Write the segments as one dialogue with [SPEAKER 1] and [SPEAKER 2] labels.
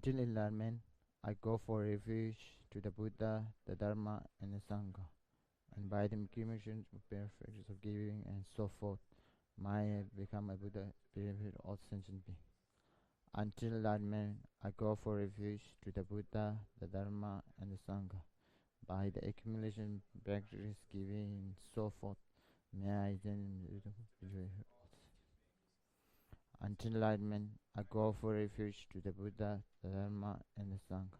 [SPEAKER 1] Until enlightenment, I go for refuge to the Buddha, the Dharma, and the Sangha, and by the accumulation of perfections of giving and so forth, may I become a Buddha, benefit all sentient beings. Until enlightenment, I go for refuge to the Buddha, the Dharma, and the Sangha. By the accumulation, practice, giving, and so forth, may I then benefit all. Until enlightenment, I go for refuge to the Buddha, the Dharma, and the Sangha.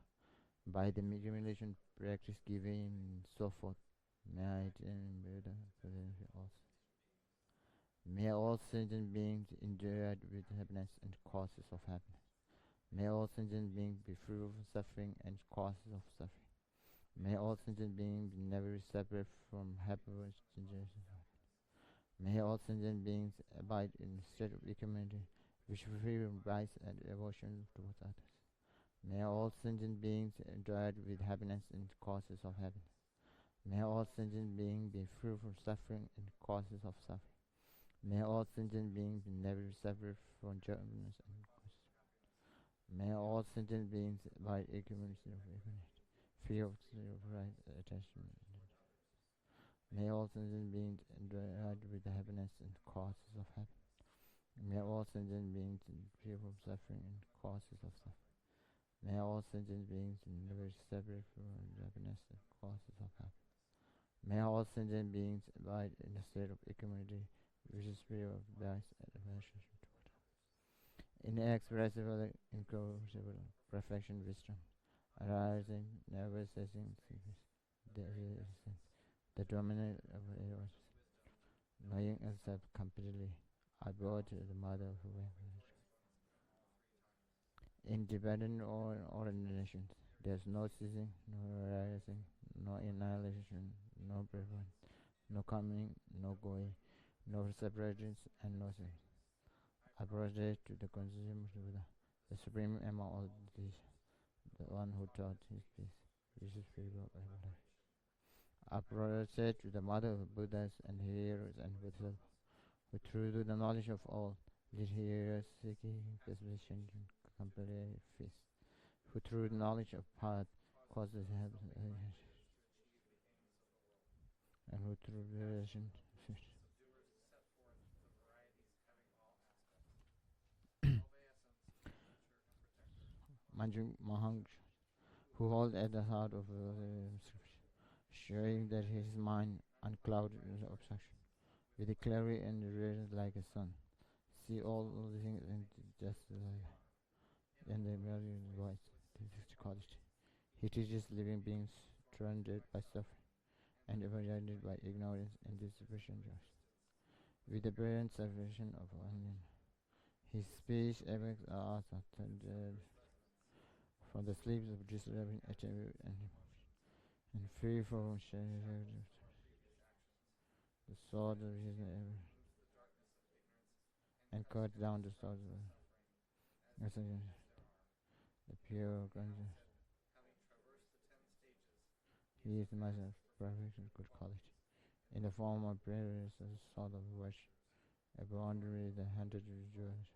[SPEAKER 1] By the accumulation, practice, giving, and so forth, may I then benefit all. May all sentient beings enjoy with happiness and causes of happiness. May all sentient beings be free from suffering and causes of suffering. May all sentient beings be never separate from happiness. May all sentient beings abide in a state of equanimity, which free from vice and aversion towards others. May all sentient beings enjoy with happiness and causes of happiness. May all sentient beings be free from suffering and causes of suffering. May all sentient beings be never separate from joyfulness and causes. May all sentient beings abide in equanimity of equanimity, free of right attachment. May all sentient beings enjoy with the happiness and causes of happiness. May all sentient beings free from suffering and causes of suffering. May all sentient beings never separate from happiness and causes of happiness. May all sentient beings abide in a state of equanimity, which is free of vice and aversion toward others. Inexpressible, incomprehensible perfection, wisdom, arising, never ceasing, the dominant of eros, knowing itself completely, I brought to the mother of revelation. Independent of all nations, there is no ceasing, no arising, no annihilation, no preference, no coming, no going, no separations, and no sin. I brought it to the consumer Buddha, the supreme among all these, the one who taught his peace, which is free of everlasting. I brought it to the mother of Buddhas and heroes and Buddhas, who through the knowledge of all, did hear seeking possession and complete peace, who through the knowledge of path causes help, and who through relation Manjung Mahang, who hold at the heart of scripture, showing that his mind unclouded with obstruction, with a clarity and radiance like a sun, see all the things and just like and the value voice, this quality. He teaches living beings surrounded by suffering and overridden by ignorance and dissipation with the brilliant salvation of one. His speech effects are attended from the sleeps of disturbing attribute and free from sharing the sword of his ever and cut down the sword of the pure conscience. He is myself perfect and good quality. In the form of prayer is a sort of worship, a boundary the hundred rejoice.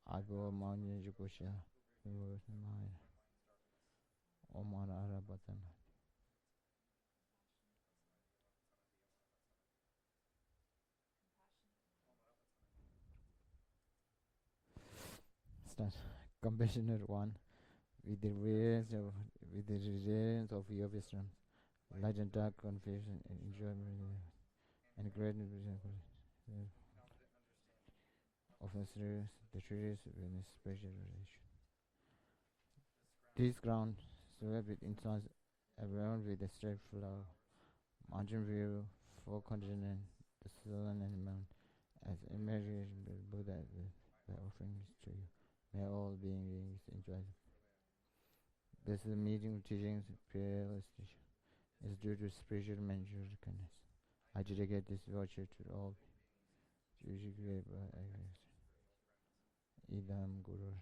[SPEAKER 1] I go Manya Jugusha, who was mine. Omar Arabatan. Start. Compassionate one, with the radiance of your wisdom, light and dark, confusion and enjoyment, and greatness of the trees in a special relation. This ground, swept with incense, around with a straight flow, mountain view, four continents, the sun and the moon, as imagined by Buddha with the offerings to you. May all beings enjoy them. This is a meeting of teachings, peerless teaching. Is due to spiritual mental kindness. I dedicate this virtue to all. Idam Guru.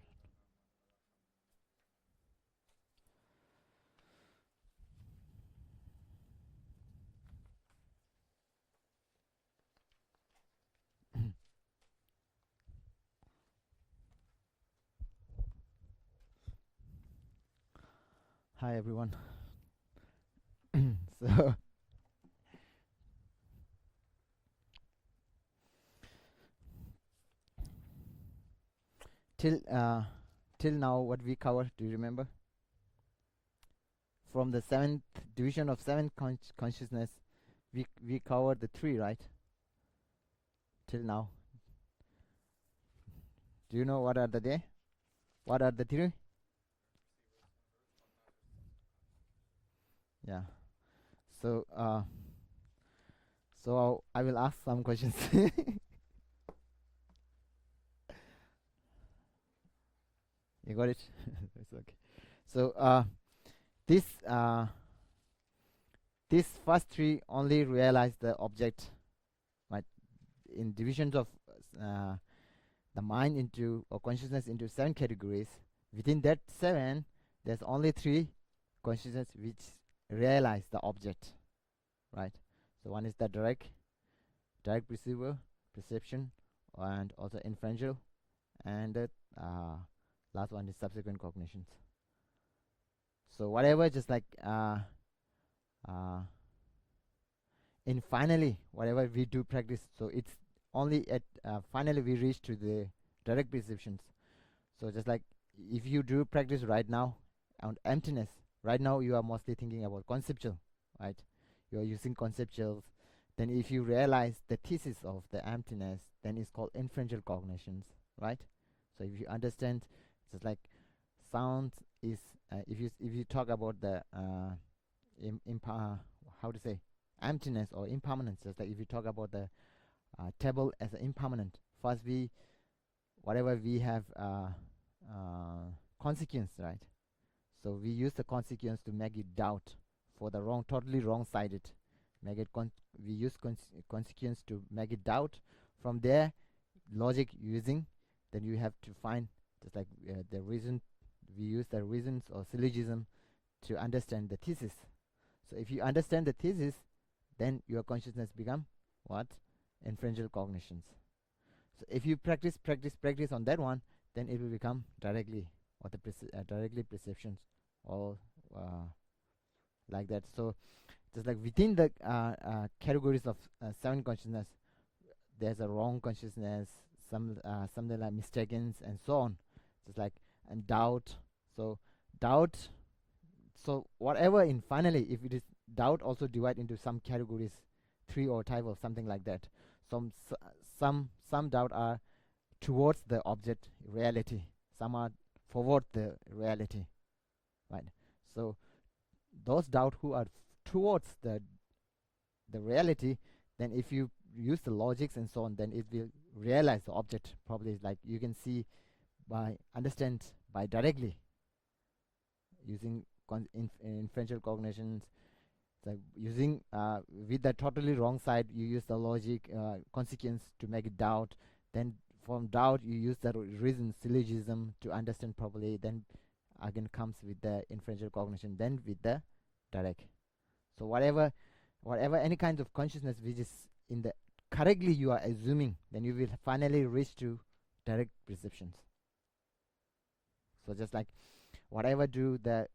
[SPEAKER 1] Hi everyone. So till till now, what we cover? Do you remember? From the seventh division of seventh consciousness, we covered the three, right? Till now, do you know what are the day? What are the three? Yeah. So so I will ask some questions. You got it? It's okay. So this this first three only realize the object, right? In divisions of uh, the mind into or consciousness into seven categories. Within that seven, there's only three consciousness which realize the object, right? So one is the direct perceiver, perception, and also inferential, and last one is subsequent cognitions. So whatever, just like uh, in finally whatever we do practice, so it's only at finally we reach to the direct perceptions. So just like if you do practice right now on emptiness, right now you are mostly thinking about conceptual, right? You are using conceptuals. Then if you realize the thesis of the emptiness, then it's called inferential cognitions, right? So if you understand, just like sound is, if you talk about the how to say emptiness or impermanence, just like if you talk about the table as an impermanent, first we whatever we have consequence, right? So we use the consequence to make it doubt for the wrong, totally wrong-sided. Make it we use consequence to make it doubt. From there, logic using, then you have to find just like the reason. We use the reasons or syllogism to understand the thesis. So if you understand the thesis, then your consciousness become what? Inferential cognitions. So if you practice on that one, then it will become directly or the directly perceptions or like that. So just like within the categories of seven consciousness, there's a wrong consciousness, something like mistaken and so on. Just like and doubt. So doubt. So whatever in finally, if it is doubt, also divide into some categories, three or type or something like that. Some doubt are towards the object reality. Some are forward the reality, right? So those doubt who are towards the reality, then if you use the logics and so on, then it will realize the object. Probably like you can see by understand by directly using inferential cognitions. So using with the totally wrong side, you use the logic consequence to make it doubt. Then from doubt, you use the reason syllogism to understand properly. Then again comes with the inferential cognition. Then with the direct. So whatever any kind of consciousness which is in the correctly you are assuming, then you will finally reach to direct perceptions. So just like whatever do the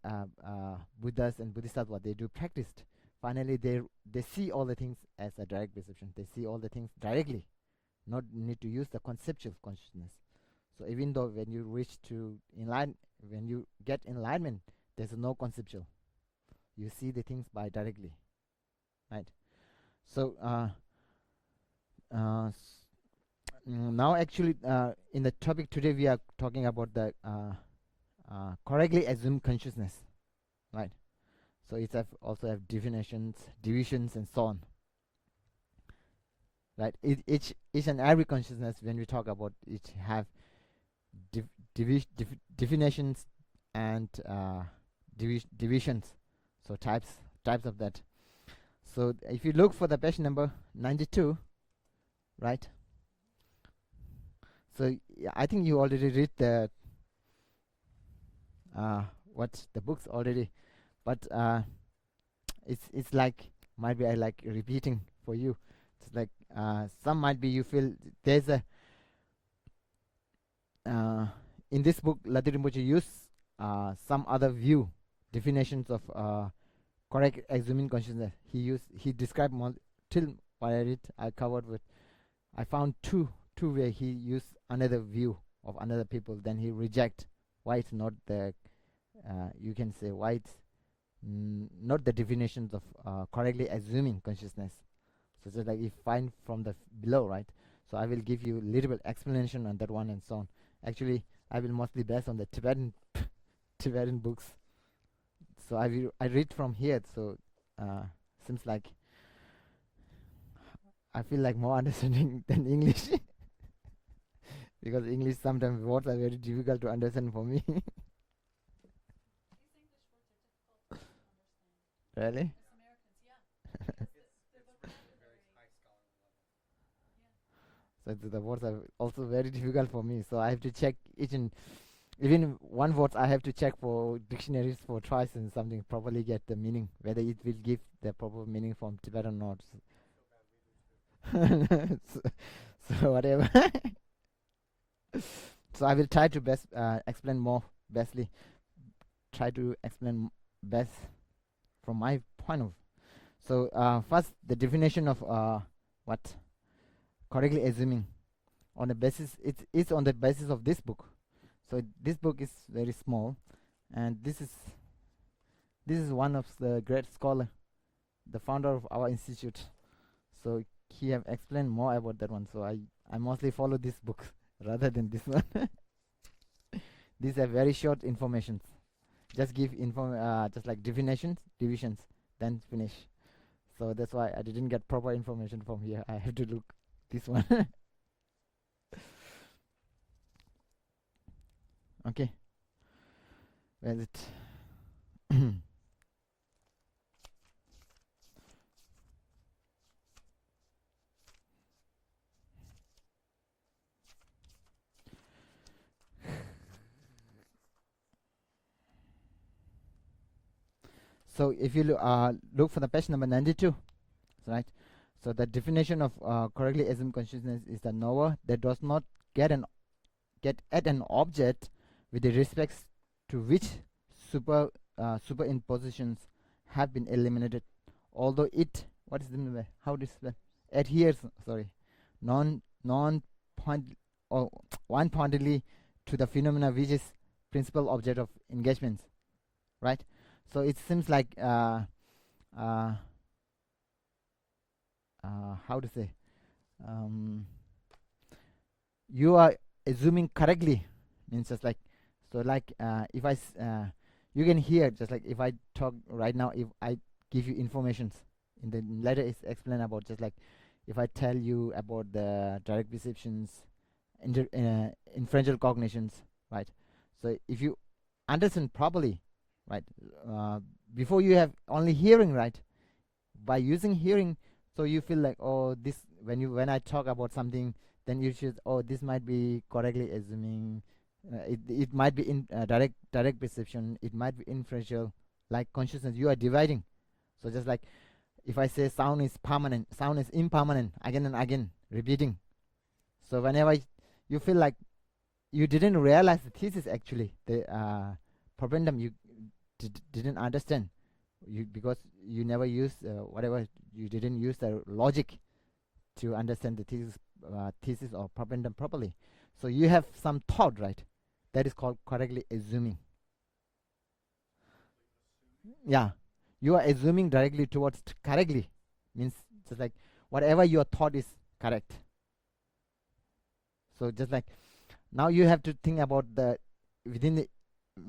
[SPEAKER 1] Buddhas and Bodhisattvas, what they do practiced, finally they see all the things as a direct perception. They see all the things directly, not need to use the conceptual consciousness. So even though when you reach to when you get enlightenment, there's no conceptual. You see the things by directly, right? So now actually in the topic today we are talking about the correctly assumed consciousness, right? So it also have definitions, divisions, and so on, right? Each and every consciousness, when we talk about it, have definitions and divisions. So types of that. So if you look for the page number 92, right? So yeah, I think you already read the what the books already, but it's like might be I like repeating for you. It's like some might be you feel there's a in this book Ladri Rinpoche use some other view definitions of correct assuming consciousness. He described till what I read. I found two where he used another view of another people. Then he reject why it's not the you can say why it's not the definitions of correctly assuming consciousness. So just like if find from the below, right? So I will give you a little bit explanation on that one and so on. Actually, I will mostly base on the Tibetan books. So I read from here. So seems like I feel like more understanding than English because English sometimes words are very difficult to understand for me. Really? So the words are also very difficult for me. So I have to check each and even one word I have to check for dictionaries for twice and something properly get the meaning whether it will give the proper meaning from Tibetan or not. so, so whatever. So I will try to best explain more bestly. Try to explain best from my point of. So first the definition of what correctly assuming on the basis it's on the basis of this book. So this book is very small, and this is one of the great scholar, the founder of our institute. So he have explained more about that one. So I mostly follow this book rather than this one. These are very short informations. Just give just like definitions, divisions, then finish. So that's why I didn't get proper information from here. I have to look this one. Okay. Where is it? So if you look for the page number 92, right? So the definition of correctly assumed consciousness is the knower that does not get at an object with the respects to which superimpositions have been eliminated, although it what is the how this adheres non point or one pointedly to the phenomena which is principal object of engagement, right? So it seems like how to say you are assuming correctly means just like so like if you can hear just like if I talk right now, if I give you informations in the letter is explained about just like if I tell you about the direct perceptions, inferential cognitions, right? So if you understand properly, right, before you have only hearing, right, by using hearing, so you feel like oh this when I talk about something, then you should oh this might be correctly assuming, it might be in direct perception, it might be inferential, like consciousness you are dividing. So just like if I say sound is permanent, sound is impermanent, again and again repeating. So whenever you feel like you didn't realize the thesis, actually the propendum you didn't understand, you because you never used whatever, you didn't use the logic to understand the thesis or propendum properly. So you have some thought, right? That is called correctly assuming. Yeah, you are assuming directly towards correctly means just like whatever your thought is correct. So just like now you have to think about the within the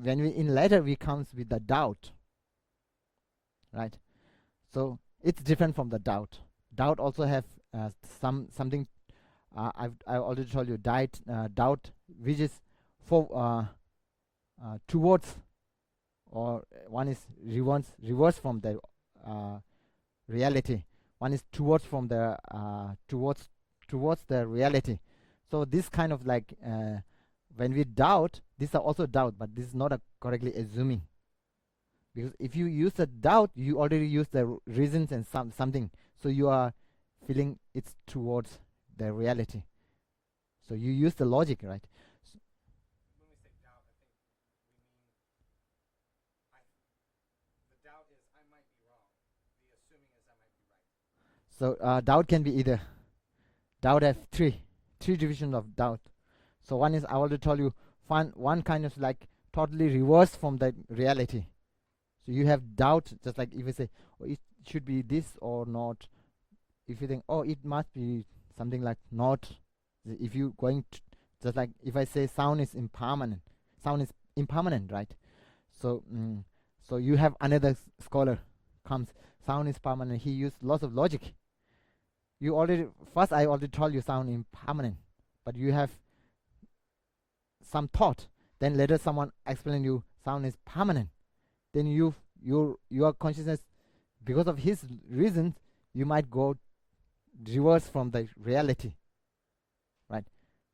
[SPEAKER 1] when we in later we comes with the doubt, right? So it's different from the doubt. Doubt also have something I already told you doubt which is for towards, or one is reverse from the reality, one is towards from the towards the reality. So this kind of like when we doubt, these are also doubt, but this is not a correctly assuming, because if you use the doubt, you already use the reasons and something, so you are feeling it's towards the reality, so you use the logic, right? So doubt can be either. Doubt have three divisions of doubt. So one is, I already told you, one kind of like totally reversed from the reality. So you have doubt, just like if you say, oh, it should be this or not. If you think, oh, it must be something like not. If you going to, just like if I say sound is impermanent, right? So so you have another scholar comes, sound is permanent. He used lots of logic. You already first I already told you sound impermanent, but you have some thought. Then later someone explain you sound is permanent. Then your consciousness, because of his reasons, you might go reverse from the reality, right?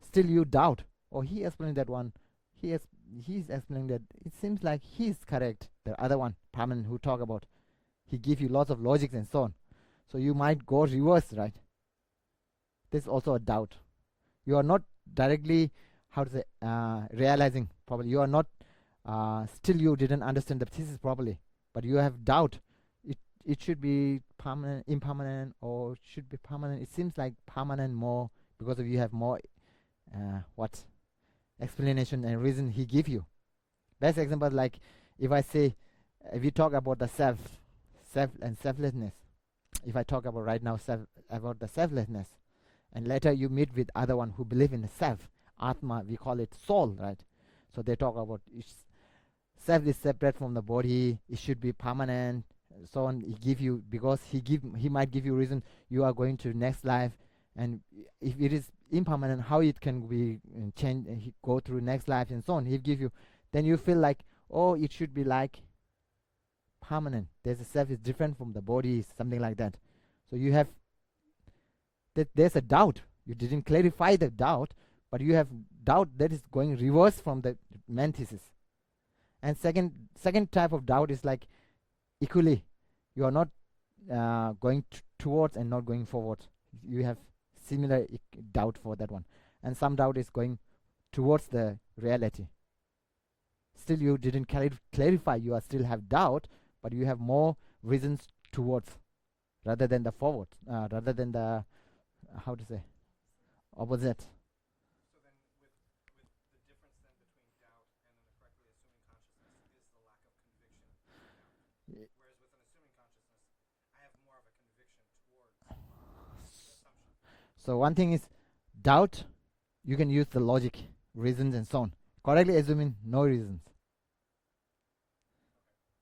[SPEAKER 1] Still you doubt. Oh, he explained that one. He's explaining that. It seems like he's correct. The other one, permanent, who talk about, he give you lots of logics and so on. So you might go reverse, right? This is also a doubt. You are not directly, how to say, realizing probably. You are not, still you didn't understand the thesis properly, but you have doubt. It should be permanent, impermanent, or should be permanent. It seems like permanent more because of you have more what explanation and reason he give you. Best example, like if I say, if you talk about the self and selflessness. If I talk about right now about the selflessness, and later you meet with other one who believe in the self, Atma, we call it soul, right? So they talk about self is separate from the body, it should be permanent, so on. He give you, because he might give you reason you are going to next life, and if it is impermanent, how it can be change, go through next life and so on. He give you, then you feel like, oh, it should be like permanent. There's a self is different from the body, something like that. So you have that there's a doubt. You didn't clarify the doubt, but you have doubt that is going reverse from the main thesis. And second type of doubt is like equally, you are not going towards and not going forward. You have similar doubt for that one, and some doubt is going towards the reality. Still you didn't clarify. You are still have doubt, but you have more reasons towards rather than the forward, rather than the how to say opposite.
[SPEAKER 2] So then, with the difference then between doubt and a correctly assuming consciousness is the lack of conviction in the doubt. Whereas with an assuming consciousness, I have more of a conviction towards the assumption.
[SPEAKER 1] So one thing is doubt. You can use the logic, reasons, and so on. Correctly assuming no reasons.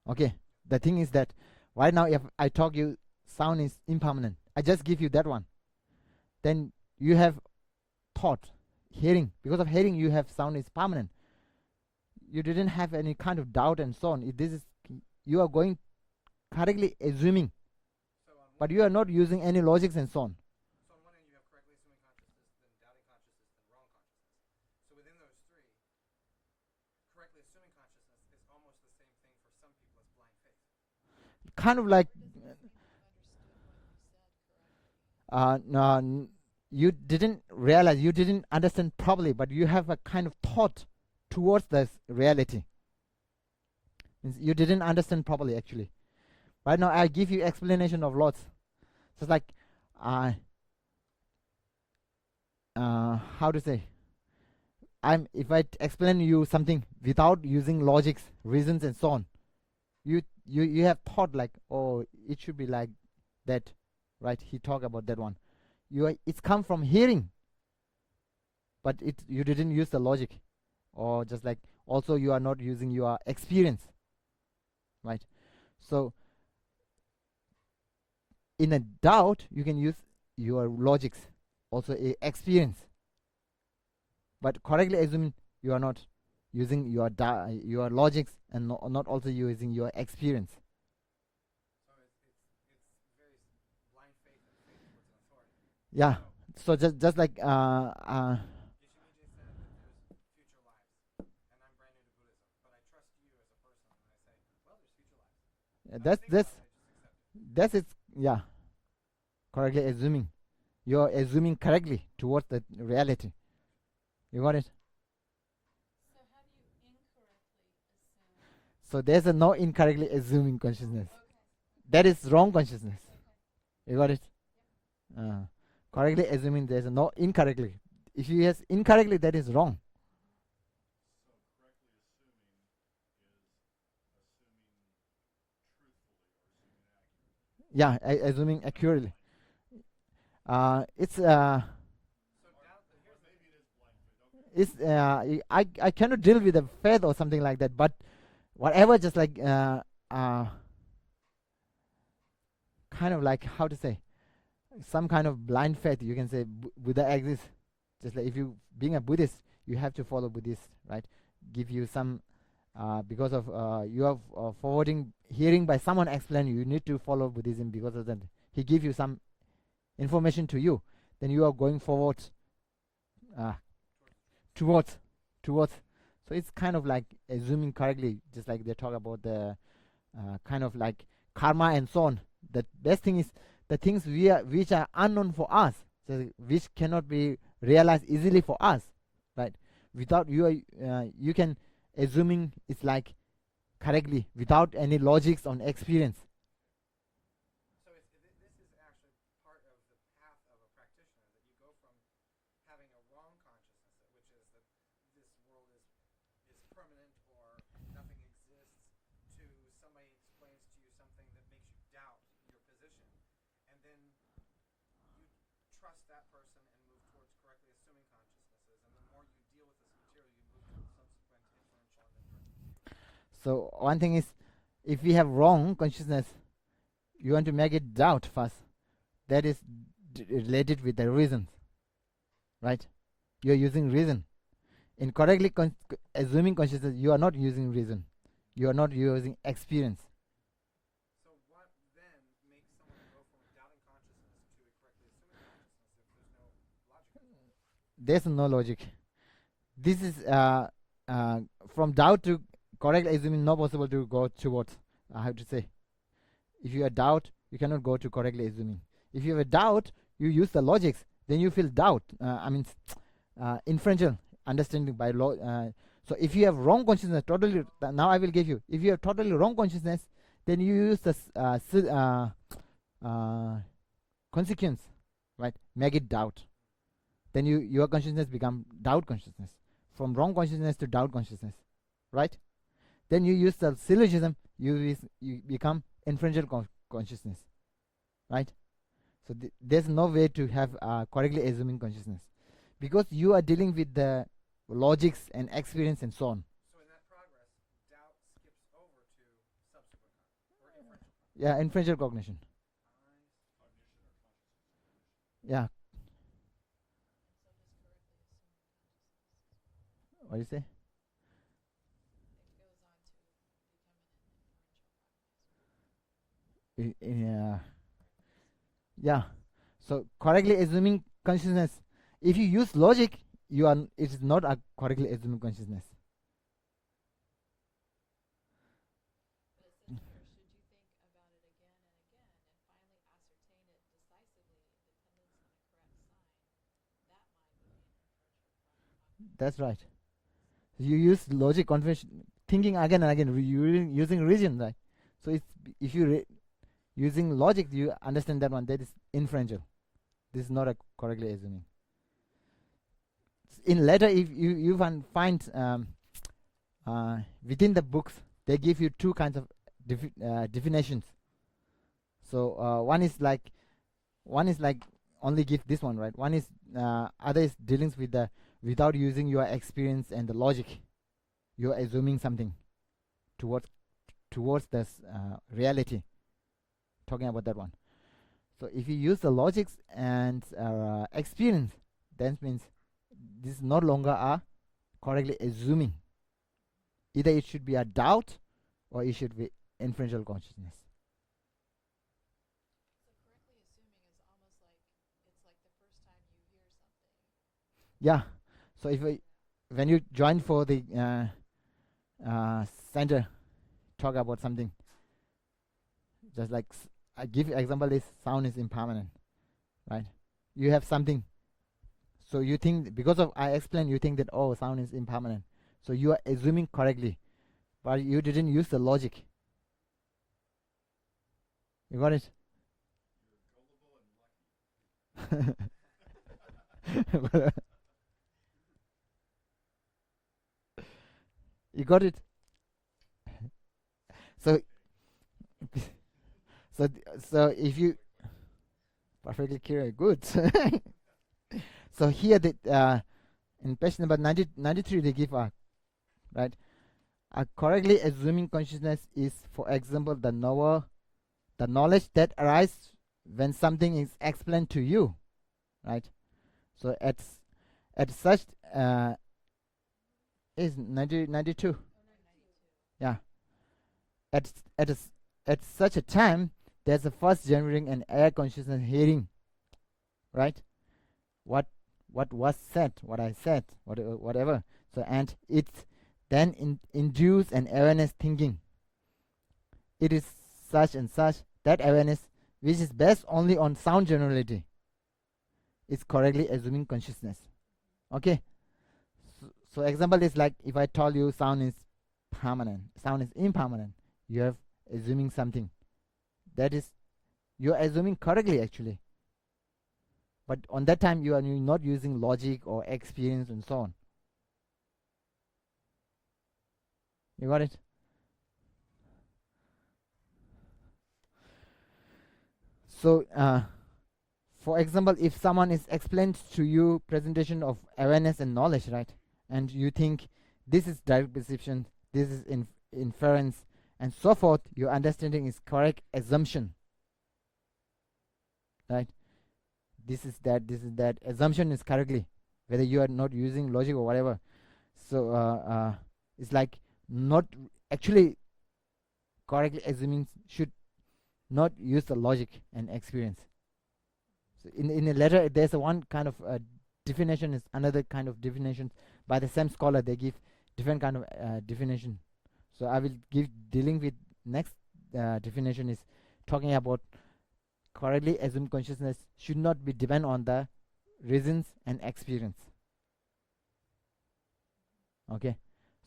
[SPEAKER 1] Okay. The thing is that right now, if I talk you sound is impermanent, I just give you that one. Then you have thought, hearing. Because of hearing, you have sound is permanent. You didn't have any kind of doubt and so on. This is, you are going correctly assuming, but you are not using any logics and so on.
[SPEAKER 2] So on one end you have correctly assuming consciousness, then doubting consciousness, then wrong consciousness. So within those three, correctly assuming consciousness is almost the same thing for some people as blind faith.
[SPEAKER 1] Kind of like no, you didn't realize, you didn't understand properly, but you have a kind of thought towards this reality. Means you didn't understand properly actually. Right now I give you explanation of lots. So it's like how to say, if I explain you something without using logics, reasons and so on, you have thought like, oh, it should be like that, right? He talked about that one. It's come from hearing, but you didn't use the logic, or just like also you are not using your experience, right? So in a doubt you can use your logics, also experience, but correctly assuming you are not using your logics and not also using your experience.
[SPEAKER 2] So it's very blind faith and faith towards an authority.
[SPEAKER 1] Yeah. So just like
[SPEAKER 2] Yeshimije said that there's future lives, and I'm brand new to Buddhism, but I trust you as a person, and I say, well, there's future lives.
[SPEAKER 1] that's it. Yeah. Correctly assuming. You're assuming correctly towards the reality. You got it?
[SPEAKER 3] So how do you incorrectly assume?
[SPEAKER 1] So there's a no incorrectly assuming consciousness.
[SPEAKER 3] Okay.
[SPEAKER 1] That is wrong consciousness.
[SPEAKER 3] Okay.
[SPEAKER 1] You got it? Uh, Correctly assuming there's no incorrectly. If you yes incorrectly, that is wrong. Yeah, assuming accurately. It's
[SPEAKER 2] So doubt. Here's the thing.
[SPEAKER 1] it's I cannot deal with the faith or something like that. But whatever, just like kind of like how to say, some kind of blind faith. You can say Buddha exists. Just like if you being a Buddhist, you have to follow Buddhist, right? Give you some because of you are forwarding hearing by someone explain you need to follow Buddhism because of that. He give you some information to you, then you are going forward uh, towards towards. So it's kind of like assuming correctly, just like they talk about the kind of like karma and so on. The best thing is the things which are unknown for us, so which cannot be realized easily for us, right? Without you can assuming it's like correctly without any logics on experience.
[SPEAKER 2] So this is actually part of the path of a practitioner, that you go from having a wrong consciousness, which is that this world is permanent or nothing exists, to somebody explains to you something that makes you doubt your position, and then you trust that person and move towards correctly assuming consciousnesses, and the more you deal with this material, you move towards subsequent inferential and inference.
[SPEAKER 1] So one thing is, if we have wrong consciousness, you want to make it doubt first. That is related with the reasons, right? You are using reason. In correctly assuming consciousness, you are not using reason. You are not using experience.
[SPEAKER 2] So what then makes someone go from a doubting consciousness to a correctly assuming consciousness if there's no logic involved?
[SPEAKER 1] There's no logic. This is from doubt to correct assuming not possible to go towards. I have to say, if you have doubt, you cannot go to correctly assuming. If you have a doubt, you use the logics, then you feel doubt. Inferential understanding by law. So if you have wrong consciousness, totally. Now I will give you. If you have totally wrong consciousness, then you use the consequence, right? Make it doubt. Then your consciousness become doubt consciousness. From wrong consciousness to doubt consciousness, right? Then you use the syllogism. You become inferential consciousness, right? So there's no way to have correctly assuming consciousness, because you are dealing with the logics and experience and so on.
[SPEAKER 2] So in that progress, doubt skips over to subsequent or inferential.
[SPEAKER 1] Yeah, inferential cognition. Yeah. What do you say? Yeah. So correctly assuming consciousness. If you use logic, it is not a correctly assuming consciousness. That's right. You use logic, convention, thinking again and again, using reason, right? So if you using logic, you understand that one. That is inferential. This is not a correctly assuming. In later, if you find within the books, they give you two kinds of definitions. So one is like only give this one, right? One is other is dealing with the without using your experience and the logic. You're assuming something towards this reality. Talking about that one. So if you use the logics and experience, that means this is no longer a correctly assuming. Either it should be a doubt or it should be inferential consciousness. Yeah. So when you join for the center, talk about something. Just like I give example, this sound is impermanent, right? You have something, so you think because of I explain, you think that sound is impermanent, so you are assuming correctly, but you didn't use the logic. You got it? You got it. So so if you perfectly clear, good. So here the in page number 93 they give a right a correctly assuming consciousness is, for example, the knowledge that arises when something is explained to you, right? So at such is 92, yeah. At at a s at such a time, there's a first generating an air consciousness hearing, right? What what was said, what I said, whatever. So and it then induce an awareness thinking. It is such and such that awareness, which is based only on sound generality, is correctly assuming consciousness. Okay. So example is like if I told you sound is permanent, sound is impermanent. You have assuming something. That is, you are assuming correctly actually. But on that time you are not using logic or experience and so on. You got it? So for example, if someone is explained to you presentation of awareness and knowledge, right? And you think this is direct perception, this is inference, and so forth, your understanding is correct assumption, right? This is that assumption is correctly, whether you are not using logic or whatever. So it's like not actually correctly assuming should not use the logic and experience. So in a letter there's a one kind of definition is another kind of definition by the same scholar. They give different kind of definition. So I will give dealing with next definition is talking about correctly assumed consciousness should not be depend on the reasons and experience. Okay,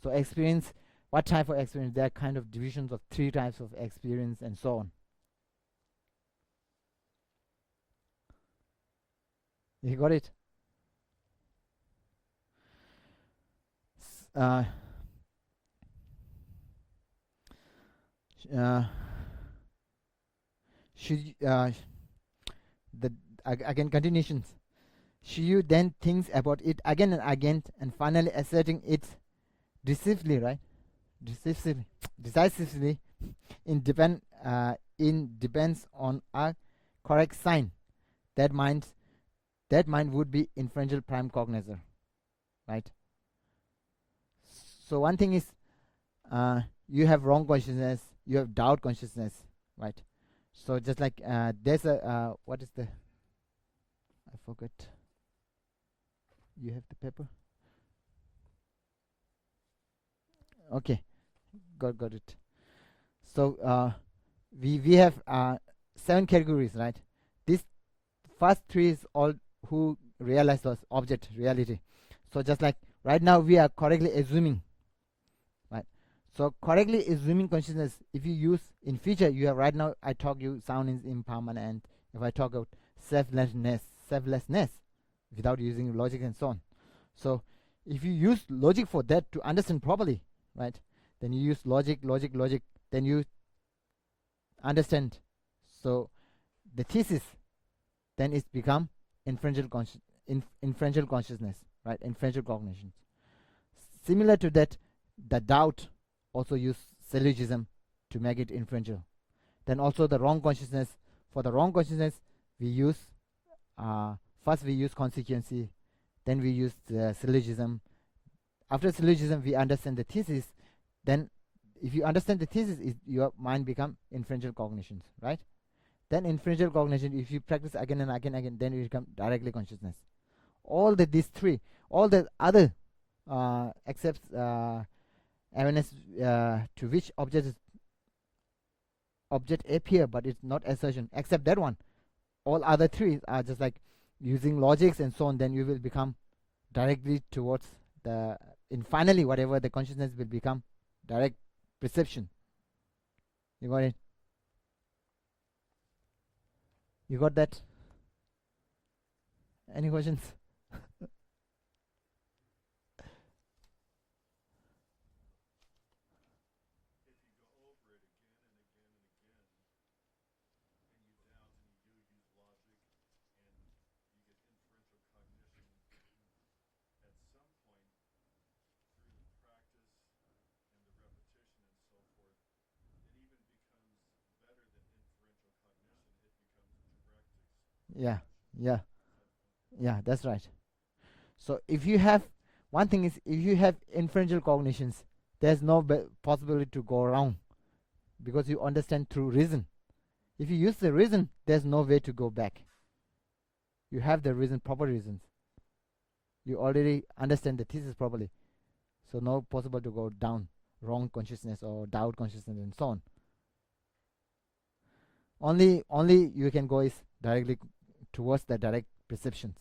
[SPEAKER 1] so experience, what type of experience? There are kind of divisions of 3 types of experience and so on. You got it? Should the again continuations? Should you then think about it again and again, and finally asserting it decisively, right? Decisively, in depends on a correct sign. That mind would be inferential prime cognizer, right? So one thing is you have wrong consciousness, you have doubt consciousness, right? So just like there's a what is the, I forgot. You have the paper? Okay, got it. So we have 7 categories, right? This first 3 is all who realize those object reality. So just like right now we are correctly assuming, right? So correctly assuming consciousness, if you use in future, you have right now I talk you sound is impermanent. If I talk about selflessness without using logic and so on. So if you use logic for that to understand properly, right? Then you use logic, then you understand. So the thesis then it's become inferential consciousness, right? Inferential cognition. Similar to that, the doubt also use syllogism to make it inferential. Then also the wrong consciousness. For the wrong consciousness, we use first we use consequency, then we use the syllogism. After syllogism, we understand the thesis. Then, if you understand the thesis, your mind become inferential cognitions, right? Then inferential cognition, if you practice again and again, then it become directly consciousness. All these 3, all the other except awareness to which object appear, but it's not assertion. Except that one, all other 3 are just like using logics and so on. Then you will become directly towards the finally whatever the consciousness will become direct perception. You got it? You got that? Any questions?
[SPEAKER 2] If you go over it again and again and again, and you doubt and you do use logic and you get inferential cognition, at some point through the practice and the repetition and so forth, it even becomes better than inferential cognition. It becomes direct
[SPEAKER 1] Yeah,
[SPEAKER 2] perception.
[SPEAKER 1] yeah,
[SPEAKER 2] Is that okay?
[SPEAKER 1] yeah. That's right. So if you have one thing is if you have inferential cognitions, there's no possibility to go wrong because you understand through reason. If you use the reason, there's no way to go back. You have the reason, proper reasons. You already understand the thesis properly, so no possible to go down wrong consciousness or doubt consciousness and so on. Only you can go is directly towards the direct perceptions.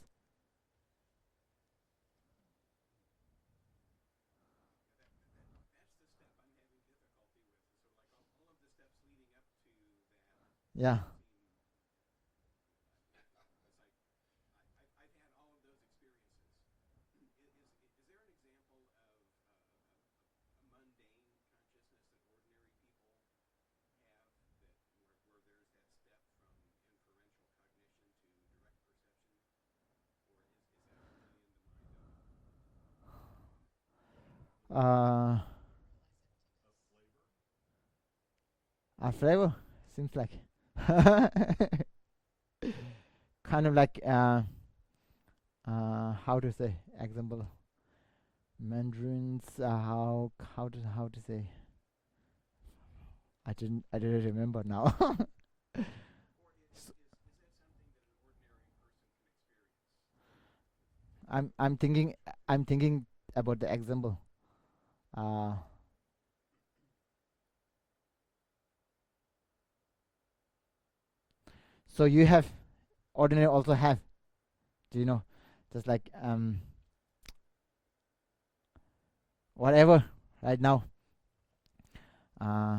[SPEAKER 2] That's the step I'm having difficulty with. So like all of the steps leading up to that
[SPEAKER 1] Yeah.
[SPEAKER 2] seem, it's like I've had all of those experiences. Is there an example of a mundane consciousness that ordinary people have that where there's that step from inferential cognition to direct perception, or is that only in the mind of
[SPEAKER 1] Uh,
[SPEAKER 2] a flavor?
[SPEAKER 1] a flavor seems like kind of like how to say example mandarins how to say I didn't remember now.
[SPEAKER 2] Or
[SPEAKER 1] S-
[SPEAKER 2] is that something that an ordinary person can experience?
[SPEAKER 1] I'm thinking about the example. uh so you have ordinary also have, do you know, just like whatever right now. uh,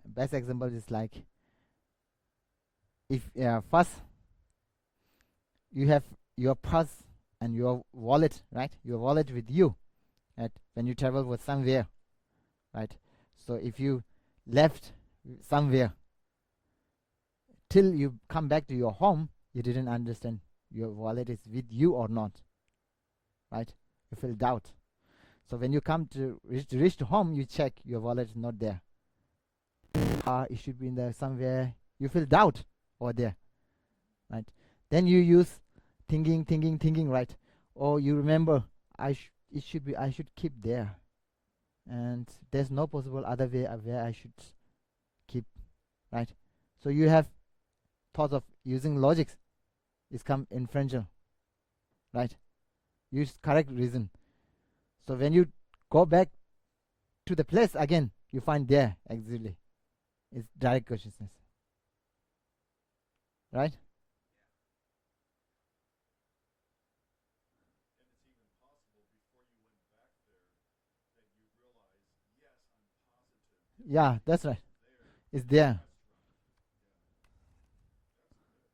[SPEAKER 1] Best example is like if first you have your purse and your wallet, right? Your wallet with you, right? When you travel with somewhere, right? So if you left somewhere till you come back to your home, you didn't understand your wallet is with you or not, right? You feel doubt. So when you come to reach to home, you check your wallet is not there. It should be in there somewhere. You feel doubt over there, right? Then you use thinking, right? Or you remember it should be I should keep there, and there's no possible other way where I should keep, right? So you have thoughts of using logics is come inferential, right? Use correct reason. So when you go back to the place again, you find there exactly it's direct consciousness, right?
[SPEAKER 2] And it's even possible before you went back there that you realize, yes, I'm positive it
[SPEAKER 1] Yeah,
[SPEAKER 2] really
[SPEAKER 1] that's right.
[SPEAKER 2] is there
[SPEAKER 1] It's
[SPEAKER 2] in the
[SPEAKER 1] there.
[SPEAKER 2] restaurant. Yeah, that's good.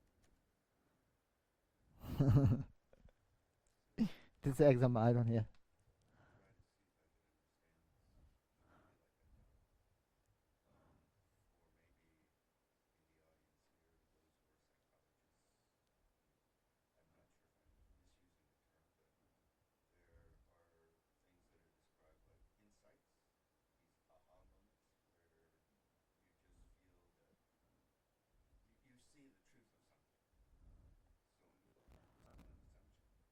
[SPEAKER 2] Thank you.
[SPEAKER 1] This is example I don't hear.
[SPEAKER 2] I'll try to see if I can understand this. Maybe like I don't. For maybe in the audience here, those who are psychologists, I'm not sure if I'm misusing the term, but there are things that are described like insights, these aha moments where you just feel that you see the truth of something. So it's not an assumption, it's an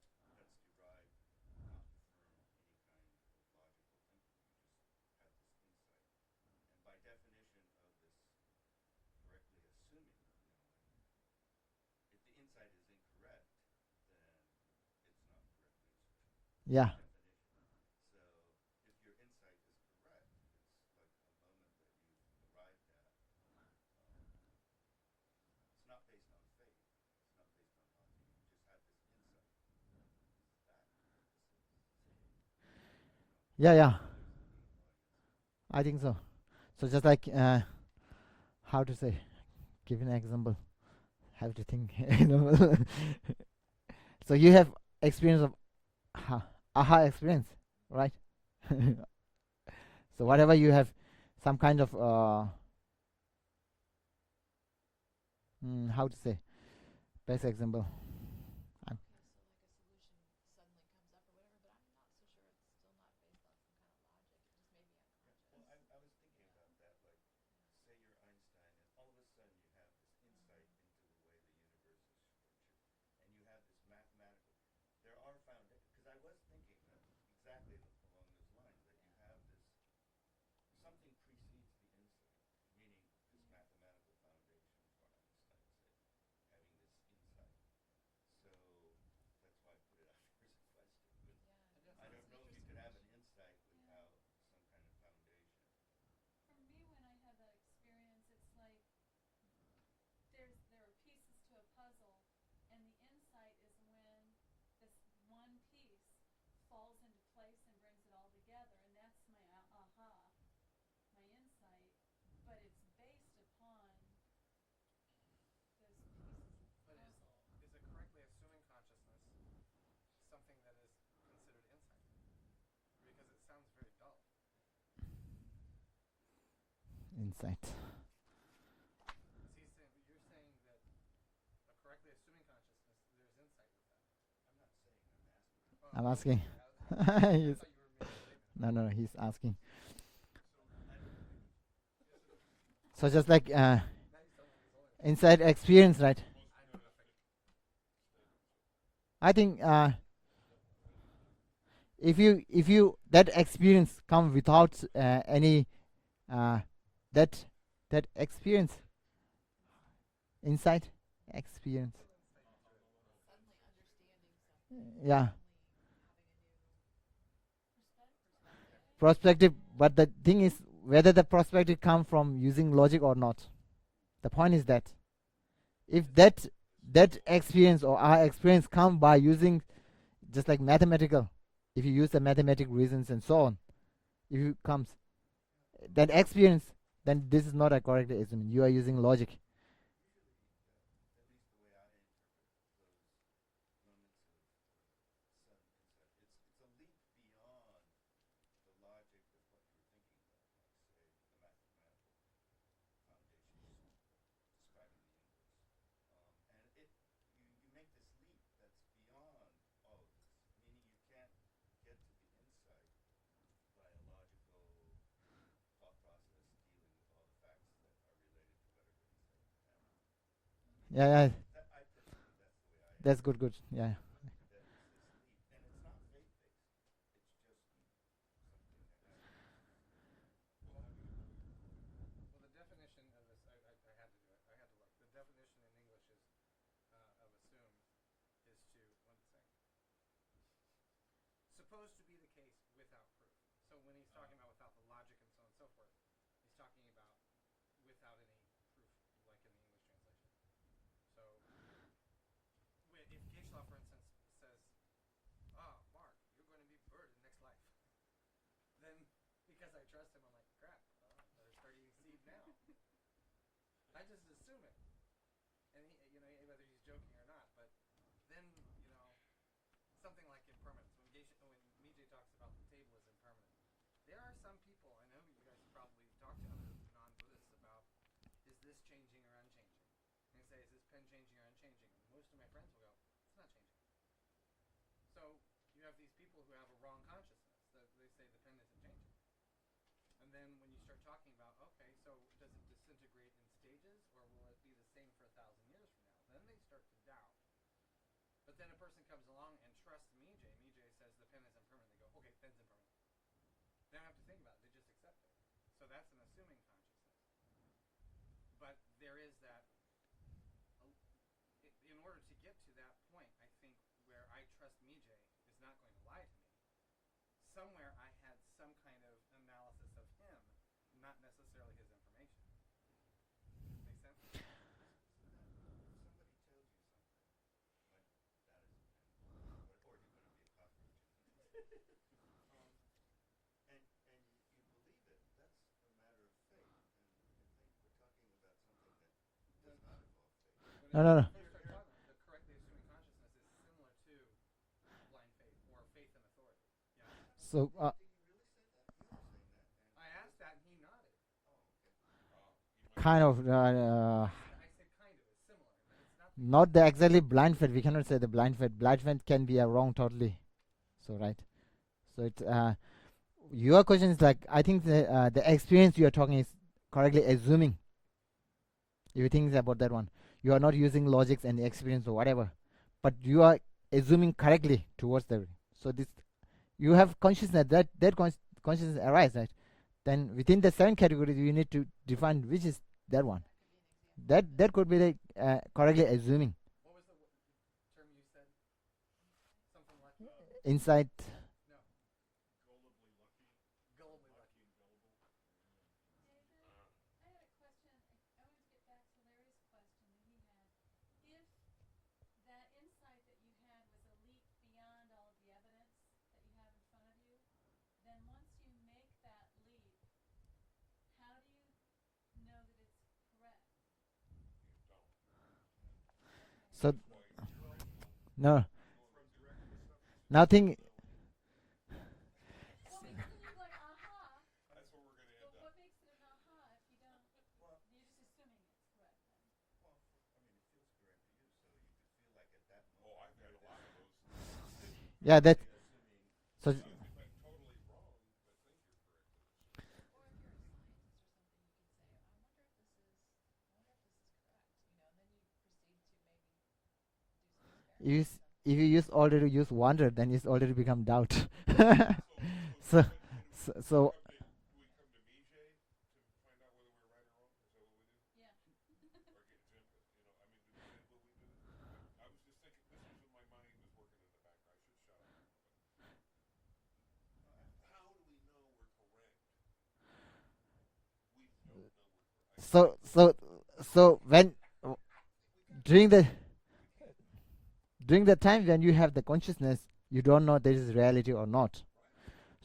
[SPEAKER 2] insight that's derived not from any kind of logical thinking. You just had this insight. And by definition of this correctly assuming knowing, if the insight is incorrect, then it's not correctly assumed
[SPEAKER 1] Yeah,
[SPEAKER 2] by definition. So if your insight is correct, it's like a moment that you've arrived at. Um, it's not based on faith. It's not based on logic. You just had this insight. Is that what this is? I don't know.
[SPEAKER 1] yeah, yeah.
[SPEAKER 2] For others in the audience.
[SPEAKER 1] I think so. So just like how to say, give an example. Have to think. You know. So you have experience of aha experience, right? So whatever you have, some kind of how to say, best example. Um,
[SPEAKER 4] Well, I was thinking about that. Like, say you're Einstein, and all of a sudden you have this insight into the way the universe is structured, and you have this mathematical. There are because I was thinking that exactly along those lines that you have this something precedes the insight, meaning this mathematical foundation for Einstein, say, having this insight. So that's why I put it out there as a question. But I don't know if you could have an insight without some kind of foundation.
[SPEAKER 3] For me, when I have that experience, it's like there are pieces to a puzzle, and the insight is when this one piece falls into place and brings it all together, and that's my aha, my insight. But it's based upon those pieces of the
[SPEAKER 2] But
[SPEAKER 3] puzzle.
[SPEAKER 2] is a correctly assuming consciousness something that is considered insight? Because it sounds very dull.
[SPEAKER 1] insight.
[SPEAKER 2] You're saying that a correctly assuming consciousness, there's insight with that.
[SPEAKER 4] I'm not saying, I'm asking.
[SPEAKER 2] Oh,
[SPEAKER 1] I'm
[SPEAKER 2] okay.
[SPEAKER 1] asking.
[SPEAKER 2] I
[SPEAKER 1] He's,
[SPEAKER 2] thought you were making a statement.
[SPEAKER 1] no, no, he's asking.
[SPEAKER 4] So I don't know. Maybe.
[SPEAKER 1] So just like
[SPEAKER 2] Now you sound like he's older.
[SPEAKER 1] inside experience, right?
[SPEAKER 2] I know nothing.
[SPEAKER 1] I think if you that experience come without any uh, that that experience insight experience, yeah, perspective. But the thing is whether the perspective come from using logic or not. The point is that if that experience or our experience come by using just like mathematical, if you use the mathematic reasons and so on, if it comes that experience, then this is not a correct assessment. You are using logic.
[SPEAKER 4] Usually, at least the way I interpret those moments of sudden insight, it's a leap beyond the logic of what you were thinking about, like say the mathematical foundation describing the universe, and you make this leap that's beyond all of this, meaning you can't get to the insight by a logical thought process dealing with all the facts that are related to whatever insight you have.
[SPEAKER 1] Yeah, yeah,
[SPEAKER 4] I personally, that's the way I
[SPEAKER 1] that's good,
[SPEAKER 4] interpret
[SPEAKER 1] good. Yeah,
[SPEAKER 4] that it's this leap, and it's not faith-based. It's just something that happens.
[SPEAKER 2] Well,
[SPEAKER 4] How do you?
[SPEAKER 2] well, the definition of this, I had to do it. I had to look. The definition in English is of assume is to what did it say? Supposed to be the case without proof. So when he's talking about without the logic and so on and so forth, he's talking about without any proof, like in the English translation. So if Geshe-la, for instance, says, Mark, you're going to be bird in next life, then because I trust him, I'm like, crap, better start eating seed now. I just assume it, and whether he's joking or not. But then something like impermanence. When Mijay talks about the table as impermanent, there are some people, I know you guys probably talk to other non-Buddhists about, is this changing or unchanging? And they say, is this pen changing or unchanging? And most of my friends will go, it's not changing. So you have these people who have a wrong consciousness. That they say the pen isn't changing. And then when you start talking about, okay, so does it disintegrate in stages, or will it be the same for 1,000 years from now? Then they start to doubt. But then a person comes along and trusts Mijay. Mijay says the pen is impermanent. They go, okay, pen's impermanent. They don't have to think about it. They just accept it. So that's an assuming consciousness. But there is that, in order to get to that point, I think, where I trust Mijay is not going to lie to me, somewhere I had some kind of analysis of him, not necessarily his information. Make sense?
[SPEAKER 4] Isn't that if somebody tells you something like that is a pen, or you're going to be a cockroach, and you believe it, that's a matter of faith. And I think we're talking about
[SPEAKER 1] No,
[SPEAKER 2] when
[SPEAKER 1] no,
[SPEAKER 2] we
[SPEAKER 1] no.
[SPEAKER 2] first started talking, the correctly assuming consciousness is similar to blind faith or faith in authority. Yes.
[SPEAKER 1] So,
[SPEAKER 4] Did he really say that? You were saying that,
[SPEAKER 2] I asked that and he nodded.
[SPEAKER 4] oh, okay.
[SPEAKER 2] I
[SPEAKER 1] kind of,
[SPEAKER 2] said kind of. It's similar, but it's not.
[SPEAKER 1] not the exactly blind faith. We cannot say the blind faith. Blind faith can be a wrong totally. So, right. So, it's, your question is like, I think the experience you are talking is correctly assuming. If you think about that one, you are not using logics and experience or whatever, but you are assuming correctly towards the. So this, you have consciousness that consciousness arises, right? Then within the seven categories, you need to define which is that one. That could be the correctly assuming.
[SPEAKER 2] What was the term you said? Something lucky.
[SPEAKER 1] Insight.
[SPEAKER 2] No.
[SPEAKER 4] Gullibly lucky.
[SPEAKER 2] Gullibly lucky.
[SPEAKER 4] And gullible.
[SPEAKER 3] David, I had a question. I wanted to get back to Larry's question that he had. If that insight that you had was a leap beyond all of the evidence that you have in front of you, then once you make that leap, how do you know that it's correct?
[SPEAKER 4] You don't.
[SPEAKER 1] So
[SPEAKER 4] That's why
[SPEAKER 1] no,
[SPEAKER 4] from direct perception.
[SPEAKER 1] nothing.
[SPEAKER 3] Well, because then you're like, aha.
[SPEAKER 4] That's where we're going to
[SPEAKER 3] But
[SPEAKER 4] end
[SPEAKER 3] what
[SPEAKER 4] up.
[SPEAKER 3] makes it an aha if you don't?
[SPEAKER 4] Well,
[SPEAKER 3] You're just assuming it's correct then.
[SPEAKER 4] well, I mean, it feels correct to you, so you could feel like at that moment.
[SPEAKER 2] Oh,
[SPEAKER 4] I've had a lot of those.
[SPEAKER 1] Yeah, that.
[SPEAKER 4] Assuming
[SPEAKER 1] So
[SPEAKER 4] you could be totally wrong, but think you're correct.
[SPEAKER 5] Or if you're a scientist or something, you could say, I wonder if this is correct, and then you proceed to maybe do some
[SPEAKER 1] you
[SPEAKER 5] experiments.
[SPEAKER 1] if you use already use wonder, then it's already become doubt.
[SPEAKER 4] So,
[SPEAKER 1] so
[SPEAKER 4] we come to Mijay to find out whether we're right or wrong? Is that what we do?
[SPEAKER 3] Yeah.
[SPEAKER 4] Or get Jim, I mean, is that what we do? I was just thinking, this was in my mind, was working in the background. I should shut up. How do we know we're correct? We don't know we're correct.
[SPEAKER 1] so when during the time when you have the consciousness, you don't know there is reality or not.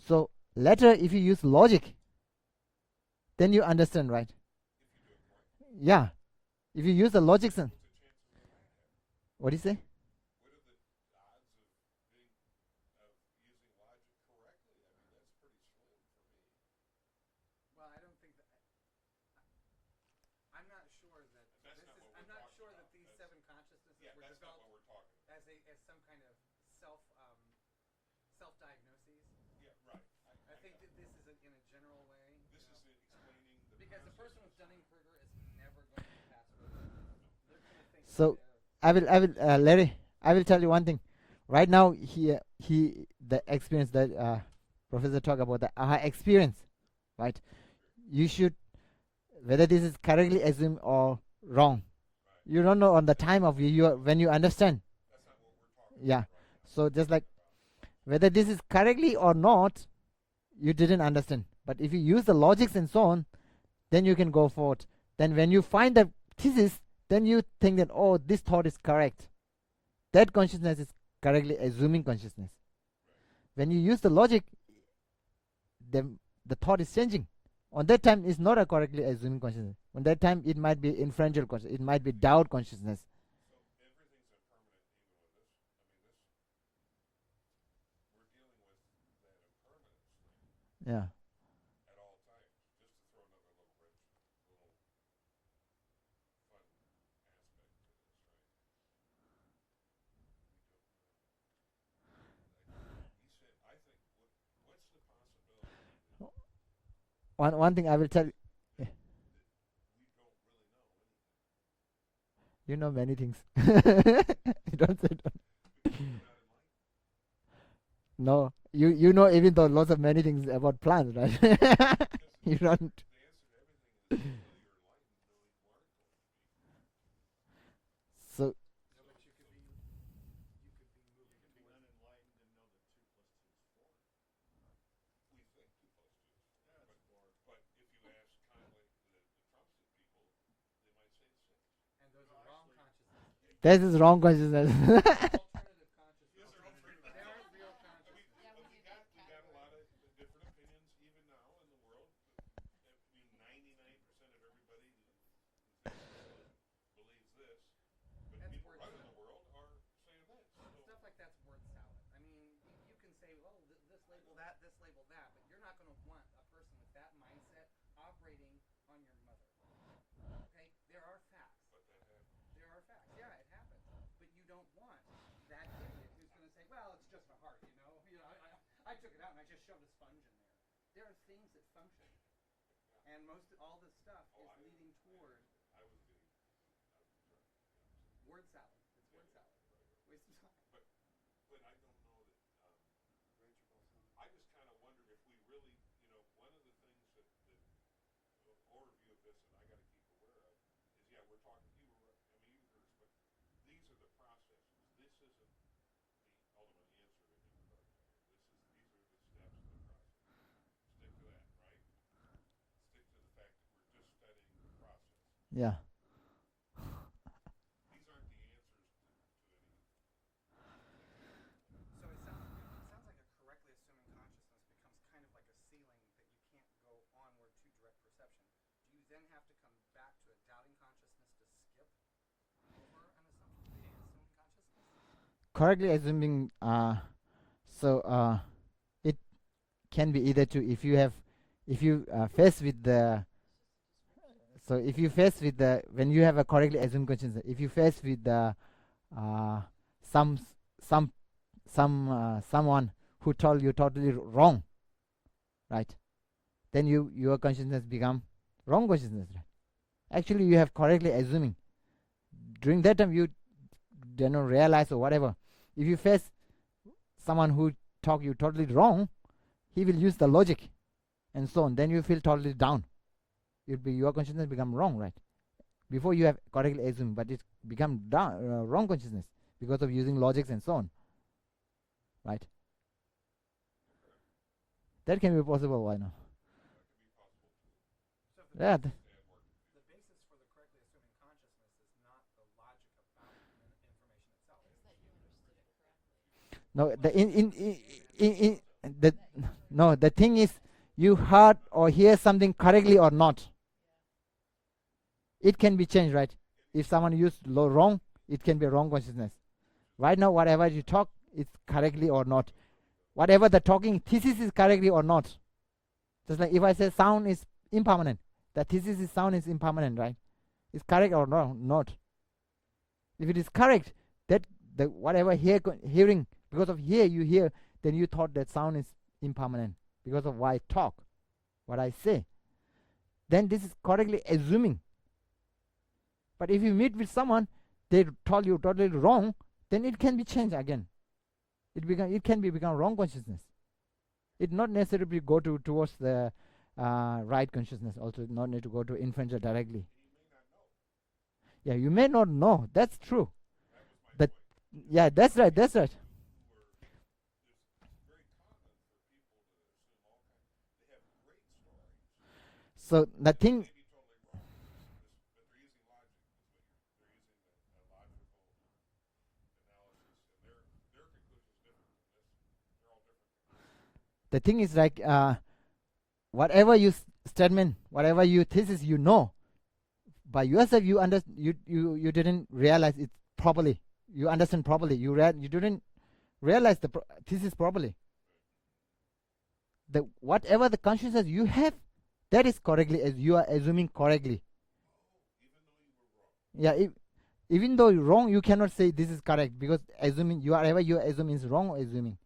[SPEAKER 1] So later, if you use logic, then you understand, right?
[SPEAKER 4] If you do it correctly.
[SPEAKER 1] Yeah. If you use the logic,
[SPEAKER 4] What's the chances of that happening?
[SPEAKER 1] what do you say?
[SPEAKER 4] What are the odds of using logic correctly? I mean, that's pretty slim for me.
[SPEAKER 2] Well, I don't think that. I'm not sure that
[SPEAKER 4] That's
[SPEAKER 2] this
[SPEAKER 4] not
[SPEAKER 2] is.
[SPEAKER 4] what
[SPEAKER 2] I'm
[SPEAKER 4] we're
[SPEAKER 2] not
[SPEAKER 4] talking
[SPEAKER 2] sure that
[SPEAKER 4] about.
[SPEAKER 2] these
[SPEAKER 4] That's-
[SPEAKER 2] seven consciousnesses
[SPEAKER 4] Yeah,
[SPEAKER 2] were
[SPEAKER 4] that's not
[SPEAKER 2] developed
[SPEAKER 4] what we're talking about.
[SPEAKER 2] as some kind of self-diagnoses.
[SPEAKER 4] Yeah, right.
[SPEAKER 2] I think that this is in a general way.
[SPEAKER 4] This is explaining the
[SPEAKER 2] Because the person with
[SPEAKER 4] processes.
[SPEAKER 2] Dunning-Kruger is never going to pass wisdom. They're going to think
[SPEAKER 1] So
[SPEAKER 2] that
[SPEAKER 1] I will Larry, I will tell you one thing. Right now, the experience that Professor talk about, the aha experience, right? You should, whether this is correctly assumed or wrong, you don't know on the time of when you understand.
[SPEAKER 4] That's not what we're talking about
[SPEAKER 1] Yeah.
[SPEAKER 4] right now.
[SPEAKER 1] So just like whether this is correctly or not, you didn't understand. But if you use the logics and so on, then you can go forward. Then when you find the thesis, then you think that, oh, this thought is correct. That consciousness is correctly assuming consciousness. When you use the logic, the thought is changing. On that time, it's not a correctly assuming consciousness. On that time, it might be inferential consciousness. It might be doubt consciousness.
[SPEAKER 4] So everything's impermanent even with this. I mean, we're dealing with that impermanence thing
[SPEAKER 1] Yeah.
[SPEAKER 4] at all times. Just to throw another little fun aspect to this, right? He said, I think, what's the possibility that
[SPEAKER 1] One thing I will tell you,
[SPEAKER 4] we don't really know anything?
[SPEAKER 1] you know many things. You don't say don't.
[SPEAKER 4] Because we're not enlightened.
[SPEAKER 1] No, you know even though lots of many things about plants, right? You don't.
[SPEAKER 4] The answer to everything is until you're enlightened, no, you aren't going to be.
[SPEAKER 1] So
[SPEAKER 2] no, but you could be moving
[SPEAKER 4] You can be unenlightened and know that 2 plus 2 is 4. We think 2 plus 2 is 4. Yeah, but if you ask kindly the Trumpston people, they might say 6.
[SPEAKER 2] and those are wrong consciousnesses.
[SPEAKER 1] this is wrong consciousness.
[SPEAKER 2] Alternative consciousness.
[SPEAKER 4] Yes, they're alternative
[SPEAKER 2] They aren't real
[SPEAKER 4] we
[SPEAKER 2] consciousness.
[SPEAKER 4] got a lot of different opinions even now in the world. I mean, 99% of everybody who thinks believes this.
[SPEAKER 2] I took it out and I just shoved a sponge in there. There are things that function, and all this stuff is leading toward word salad. It's word salad. Waste of time.
[SPEAKER 6] But I don't know that. I just kind of wonder if we really, one of the things that overview of this that I got to keep aware of is, we're talking. You were, you heard, but these are the processes. This isn't the ultimate answer to anything we're talking about here. These are the steps of the process. Stick to that, right? Stick to the fact that we're just studying the process.
[SPEAKER 1] Yeah.
[SPEAKER 6] These aren't the answers to anything.
[SPEAKER 2] So it sounds like a correctly assuming consciousness becomes kind of like a ceiling that you can't go onward to direct perception. Do you then have to come back to a doubting consciousness to skip over an assumption, the assuming consciousness?
[SPEAKER 1] Correctly assuming, it can be either two. If you face with the, so if you face with the, when you have a correctly assumed consciousness, if you face with the someone who told you totally wrong, right? Then your consciousness become wrong consciousness, right? Actually, you have correctly assuming. During that time, you do not realize or whatever. If you face someone who talk you totally wrong, he will use the logic and so on. Then you feel totally down. Your consciousness become wrong, right? Before you have correctly assumed, but it become wrong consciousness because of using logics and so on, right? That can be possible. Why not? Yeah.
[SPEAKER 2] The basis for the correctly assuming consciousness is not the logic about information itself.
[SPEAKER 5] It's that you understood it correctly.
[SPEAKER 1] The thing is, you heard or hear something correctly or not. It can be changed, right? If someone used wrong, it can be wrong consciousness. Right now, whatever you talk, it's correctly or not. Whatever the talking thesis is correctly or not. Just like if I say sound is impermanent, the thesis is sound is impermanent, right? It's correct or not. If it is correct, that the whatever hearing, because of you hear, then you thought that sound is impermanent because of why I talk, what I say. Then this is correctly assuming. But if you meet with someone, they told you totally wrong, then it can be changed again. It can become wrong consciousness. It not necessarily go towards the right consciousness. Also, not need to go to inferential directly. Yeah, you may not know. That's true. Yeah, that's right. That's right. So the thing. The thing is like whatever you statement, whatever you thesis, by yourself you didn't realize it properly. You understand properly. You didn't realize the thesis properly. Whatever the consciousness you have, that is correctly as you are assuming correctly. Yeah, even though you're wrong, you cannot say this is correct because assuming you assume is wrong or assuming.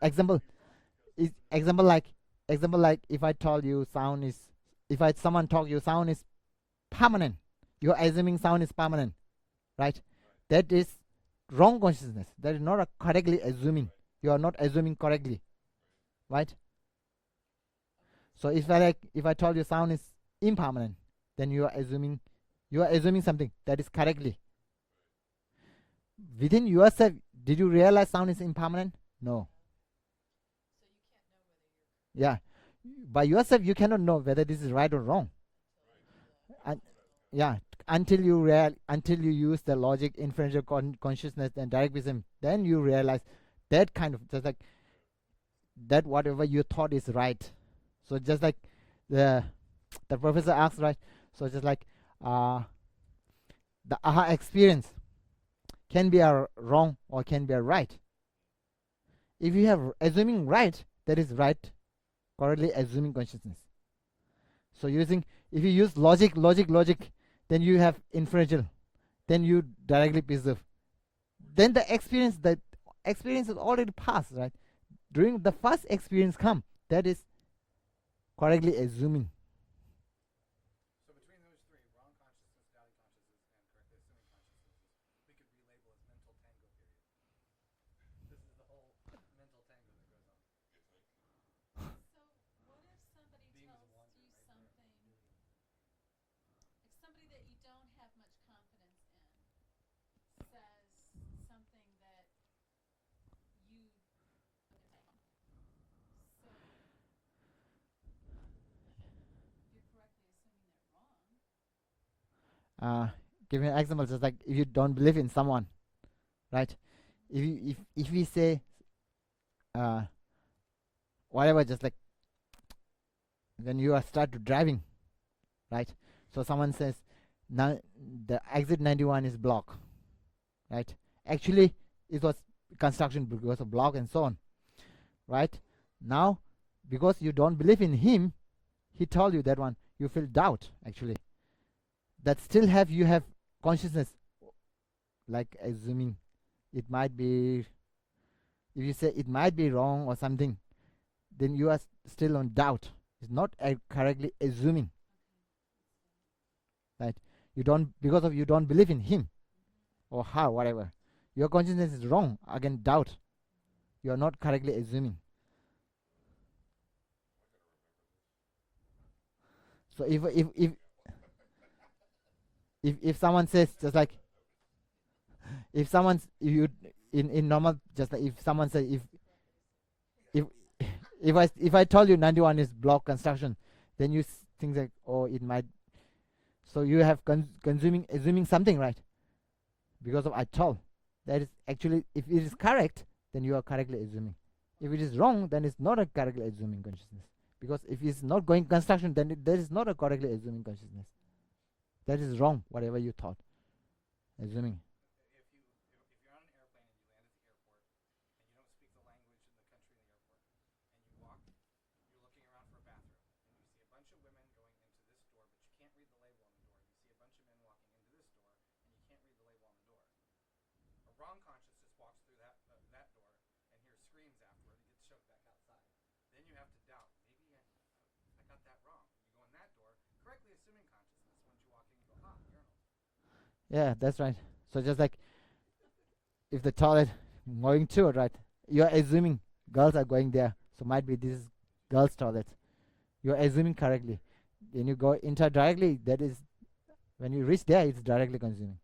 [SPEAKER 1] Example like if I told you someone told you sound is permanent, you're assuming sound is permanent, right? That is wrong consciousness. That is not a correctly assuming. You are not assuming correctly, right? So if I told you sound is impermanent, then you are assuming something that is correctly. Within yourself, did you realize sound is impermanent? No. Yeah, by yourself you cannot know whether this is right or wrong. And yeah, until you use the logic, inferential consciousness, and direct wisdom, then you realize that kind of just like that whatever you thought is right. So just like the professor asked, right? So just like the aha experience can be a wrong or can be a right. If you have assuming right, that is right. Correctly assuming consciousness. So if you use logic, then you have inferential, then you directly preserve. Then the experience is already past, right? during the first experience come, that is correctly assuming.
[SPEAKER 2] So between those three, wrong consciousness, doubting consciousness, and correctly assuming consciousnesses, we could relabel as mental tango period. This is the whole mental tango that goes on.
[SPEAKER 6] You think?
[SPEAKER 3] So what if somebody
[SPEAKER 2] Beam is
[SPEAKER 3] tells
[SPEAKER 2] a wonder,
[SPEAKER 3] you
[SPEAKER 2] right there,
[SPEAKER 3] something,
[SPEAKER 2] million.
[SPEAKER 3] like somebody that you don't have much confidence in says something that you so you're correctly assuming they're wrong.
[SPEAKER 1] Give me an example, just like if you don't believe in someone, right? If we say whatever, just like when you are start to driving, right? So someone says, now the exit 91 is blocked, right? Actually, it was construction because of block and so on, right? Now, because you don't believe in him, he told you that one, you feel doubt actually. That still have you have consciousness, like assuming it might be. If you say it might be wrong or something, then you are still on doubt. It's not correctly assuming, right? You don't, because of you don't believe in him or her, whatever. Your consciousness is wrong. Again, doubt. You are not correctly assuming. So if someone says, just like if someone's you in normal, just like if someone says, if if I told you 91 is block construction, then you think like, oh, it might. So you have assuming something, right? Because of I told. That is actually, if it is correct, then you are correctly assuming. If it is wrong, then it's not a correctly assuming consciousness. Because if it's not going construction, then that is not a correctly assuming consciousness. That is wrong, whatever you thought. Assuming.
[SPEAKER 2] If you're on an airplane and you land at the airport and you don't speak the language in the country in the airport, and you walk, you're looking around for a bathroom, and you see a bunch of women going into this door, but you can't read the label on the door. You see a bunch of men walking into this door, and you can't read the label on the door. A wrong consciousness walks through that door and hears screams afterward and gets shoved back outside. Then you have to doubt. Maybe I got that wrong. You go in that door, correctly assuming consciousness. Once you walk in, you go, urinal.
[SPEAKER 1] Yeah, that's right. So just like if the toilet going to it, right? You're assuming girls are going there, so might be this is girls' toilet. You're assuming correctly. When you go enter directly, that is when you reach there, it's directly consuming.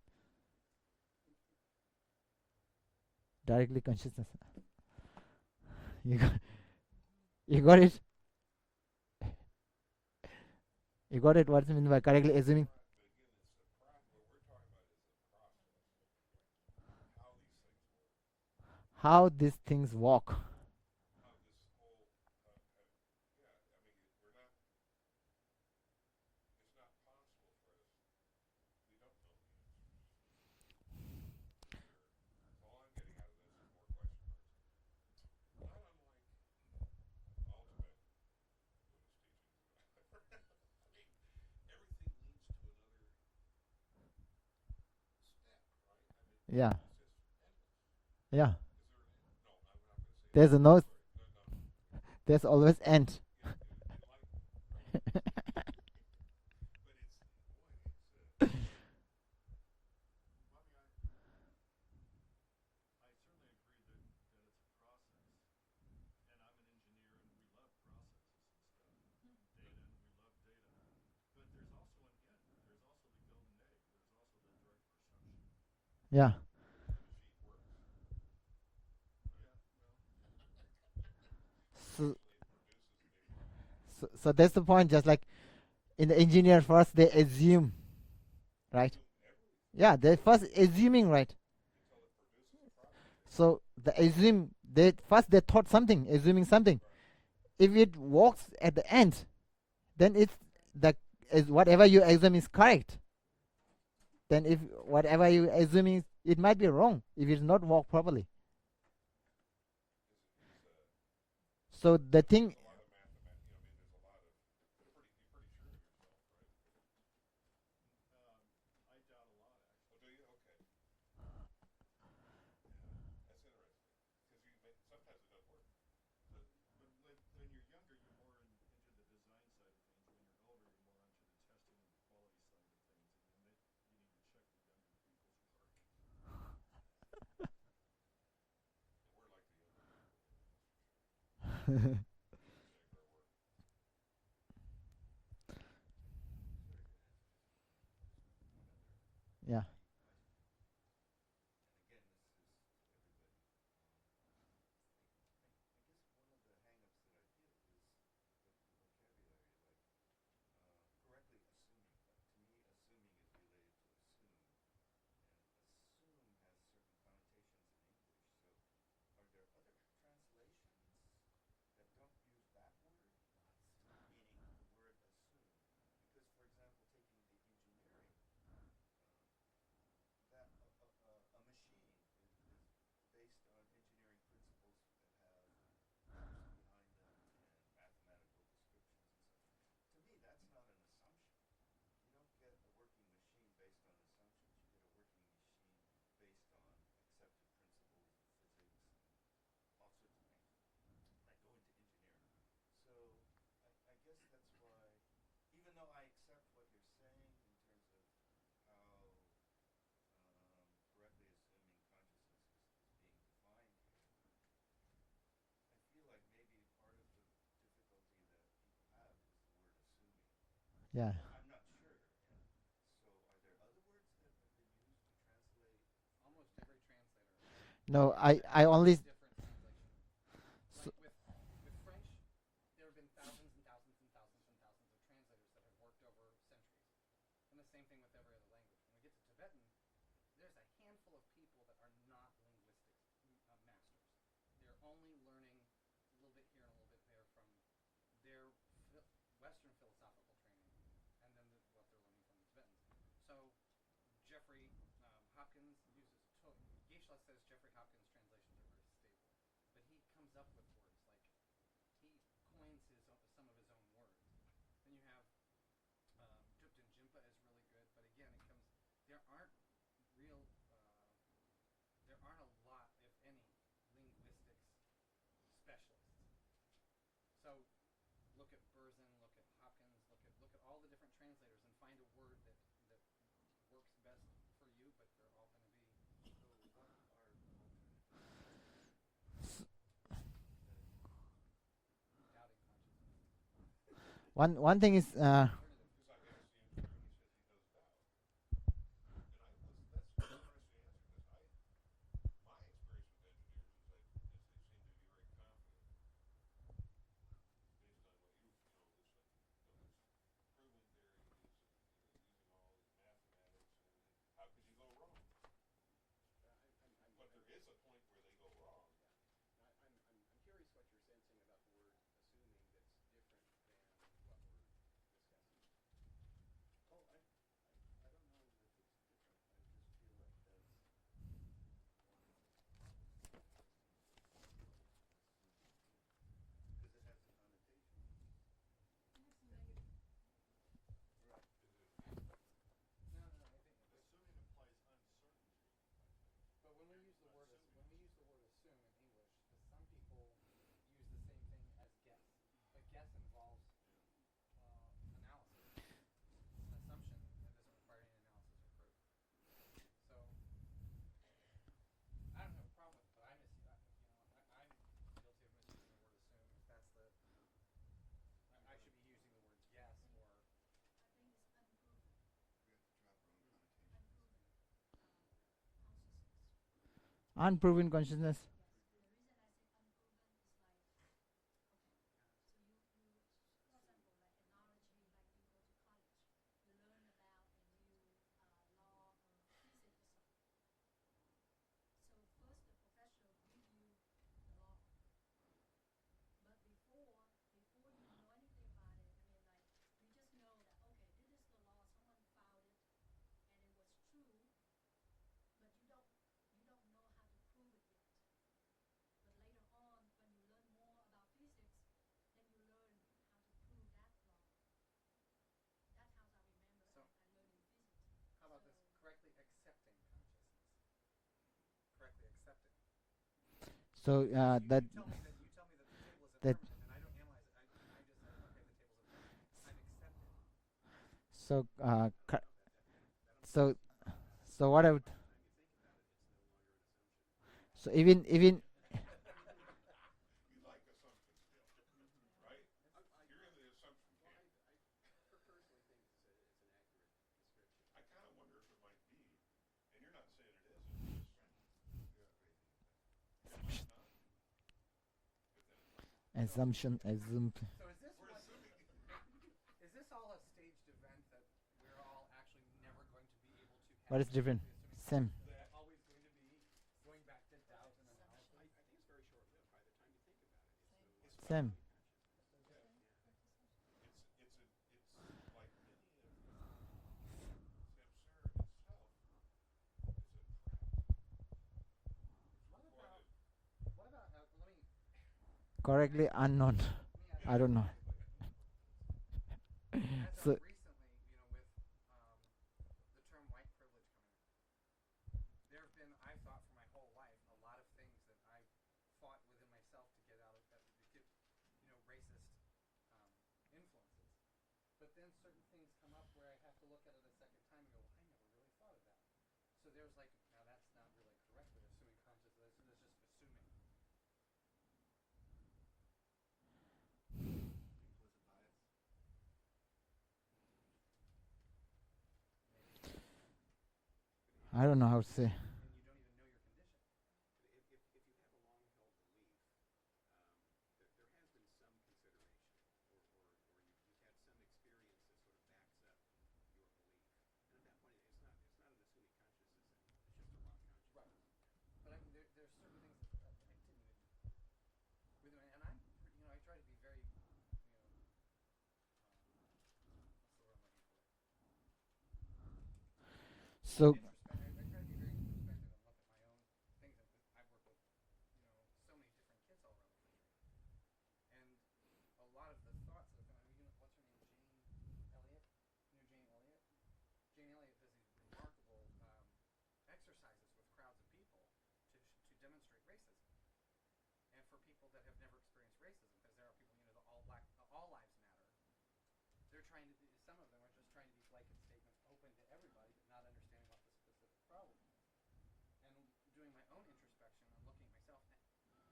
[SPEAKER 1] Directly consciousness. You got, you got it. You got it. What's mean by correctly assuming? How these things work. Yeah. Yeah. There's a no. There's always end. Yeah. So, so that's the point. Just like in the engineer, first they assume, right? Yeah, they first assuming, right? So the assume they first they thought something, assuming something. If it works at the end, then it's the is whatever you assume is correct. Then if whatever you assuming it might be wrong if it's not work properly. So the thing. Yeah.
[SPEAKER 4] And again, this is to everybody. I guess one of the hangups that I feel is the vocabulary, like correctly assuming. To me, assuming is related to assume, and assume has certain connotations in English. So, are there other translations that don't use that word? Meaning the word assume. Because, for example, taking the engineering, uh, that a machine is based on engineering principles that have force behind them and mathematical descriptions and such. To me, that's not an assumption. You don't get a working machine based on assumptions. You get a working machine based on accepted principles of physics and all sorts of things that go into engineering. So I guess that's why, even though I accept what you're saying in terms of how correctly assuming consciousness is being defined here, I feel like maybe part of the difficulty that people have is the word assuming.
[SPEAKER 1] Yeah.
[SPEAKER 4] I'm not sure. And so, are there other words that have been used to translate
[SPEAKER 2] Almost
[SPEAKER 4] from?
[SPEAKER 2] every translator
[SPEAKER 1] No, I
[SPEAKER 2] has
[SPEAKER 1] I only.
[SPEAKER 2] a different translation.
[SPEAKER 1] So,
[SPEAKER 2] Like with French, there have been thousands and thousands and thousands and thousands of translators that have worked over centuries. And the same thing with every other language. When we get to Tibetan, there's a handful of people that are not linguistics masters. They're only learning a little bit here and a little bit there from their Western philosophical training, and then what they're learning from the Tibetans. So Jeffrey Hopkins uses Geshe says Jeffrey Hopkins' translations are very stable, but he comes up with words like he coins some of his own words. Then you have Drupten Jinpa is really good, but again, it comes there aren't real there aren't a lot, if any, linguistics specialists. So look at Berzin, look at Hopkins, look at all the different translators, and find a word that works best for you. But they're all going to be.
[SPEAKER 4] So, what are alternative translations that
[SPEAKER 2] Doubting consciousness.
[SPEAKER 1] one thing is
[SPEAKER 2] Alternative.
[SPEAKER 6] Because I asked the engineer, and he said he does doubt. And that's an interesting answer because my experience with engineers is that they seem to be very confident based on what this proven theories and using all these mathematics and everything. How could you go wrong? But there is a point where they go wrong.
[SPEAKER 2] Yeah. I'm curious what you're sensing about the word assuming that's different than what we're discussing.
[SPEAKER 4] Oh, I don't know if it's different. I just feel like that's one of the problems that I have in understanding what assuming is, because it has a connotation.
[SPEAKER 3] It has some negative.
[SPEAKER 4] Right.
[SPEAKER 6] Is it?
[SPEAKER 2] No. I think.
[SPEAKER 6] Assuming implies uncertainty, I think.
[SPEAKER 2] But when we
[SPEAKER 6] You're
[SPEAKER 2] use the word
[SPEAKER 6] assuming
[SPEAKER 2] when we use the word assume in English, because some people use the same thing as guess, but guess involves analysis. An assumption that doesn't require any analysis or proof. So I don't have a problem with it, but I'm guilty of misusing the word assume. If that's the I should be using the word guess or
[SPEAKER 3] I think it's unproven.
[SPEAKER 4] We have to drop our own connotations.
[SPEAKER 3] Unproven consciousness.
[SPEAKER 1] unproven consciousness.
[SPEAKER 3] Yes. The reason I say unproven is like, okay, so for example, like analogy, like you go to college, you learn about a new law of physics or something. So first the professor give you the law, but before you know anything about it, I mean, like you just know that okay, this is the law. Someone found it, and it was true, but you don't know how to prove it yet. But later on, when you learn more about physics, then you learn how to prove that law. That's how I remember
[SPEAKER 2] so.
[SPEAKER 3] I learned in physics.
[SPEAKER 2] How about this?
[SPEAKER 3] So
[SPEAKER 2] Correctly accepting consciousness. Correctly accepting.
[SPEAKER 1] So that
[SPEAKER 2] You tell me that the table is
[SPEAKER 1] that
[SPEAKER 2] impermanent, and I don't analyze it. I just say, okay, the table's impermanent. I've accepted.
[SPEAKER 1] so
[SPEAKER 2] I don't know. That only
[SPEAKER 1] so
[SPEAKER 2] makes
[SPEAKER 1] so what I would
[SPEAKER 2] by the time you think about it, it's no longer an assumption.
[SPEAKER 1] so even
[SPEAKER 6] You like assumptions still.
[SPEAKER 1] Assumption, assumed.
[SPEAKER 2] So is this what? Is this all a staged event that we're all actually never going to be able to have?
[SPEAKER 1] What is different?
[SPEAKER 2] Assuming
[SPEAKER 1] Same.
[SPEAKER 2] consciousness is always going to be going back to doubt and analysis.
[SPEAKER 6] I think it's very short-lived by the time you think about it. It's the
[SPEAKER 1] Same.
[SPEAKER 6] It's like many of the samsara itself is a trap.
[SPEAKER 2] What about let me
[SPEAKER 1] Correctly unknown. I don't know.
[SPEAKER 2] as
[SPEAKER 1] So
[SPEAKER 2] of recently, with the term white privilege coming up, there have been, I've thought for my whole life, a lot of things that I've fought within myself to get out of that, racist influences. But then certain things come up where I have to look at it a second time and go, I never really thought of that. So there's like, now that's not really correct with assuming consciousness, it's just assuming.
[SPEAKER 4] Implicit bias.
[SPEAKER 1] I don't know how to say.
[SPEAKER 2] And you don't even know your condition.
[SPEAKER 6] If you have a long-held belief, there has been some consideration, or you've had some experience that sort of backs up your belief. And at that point, it's not an assuming consciousness anymore. It's just a wrong consciousness.
[SPEAKER 2] Right. But I mean, there's certain things that I didn't even, and I'm, I try to be very, what's the word I'm looking for?
[SPEAKER 1] So
[SPEAKER 2] I try to be very introspective and look at my own things. And I work with, so many different kids all around the country. And a lot of the thoughts that come out, what's her name? Jane Elliott? You know Jane Elliott? Jane Elliott does these remarkable exercises with crowds of people to demonstrate racism. And for people that have never experienced racism, because there are people, the all lives matter. They're trying to, some of them are just trying to be blanket statements open to everybody, but not understanding what the specific problem is. And doing my own introspection and looking at myself,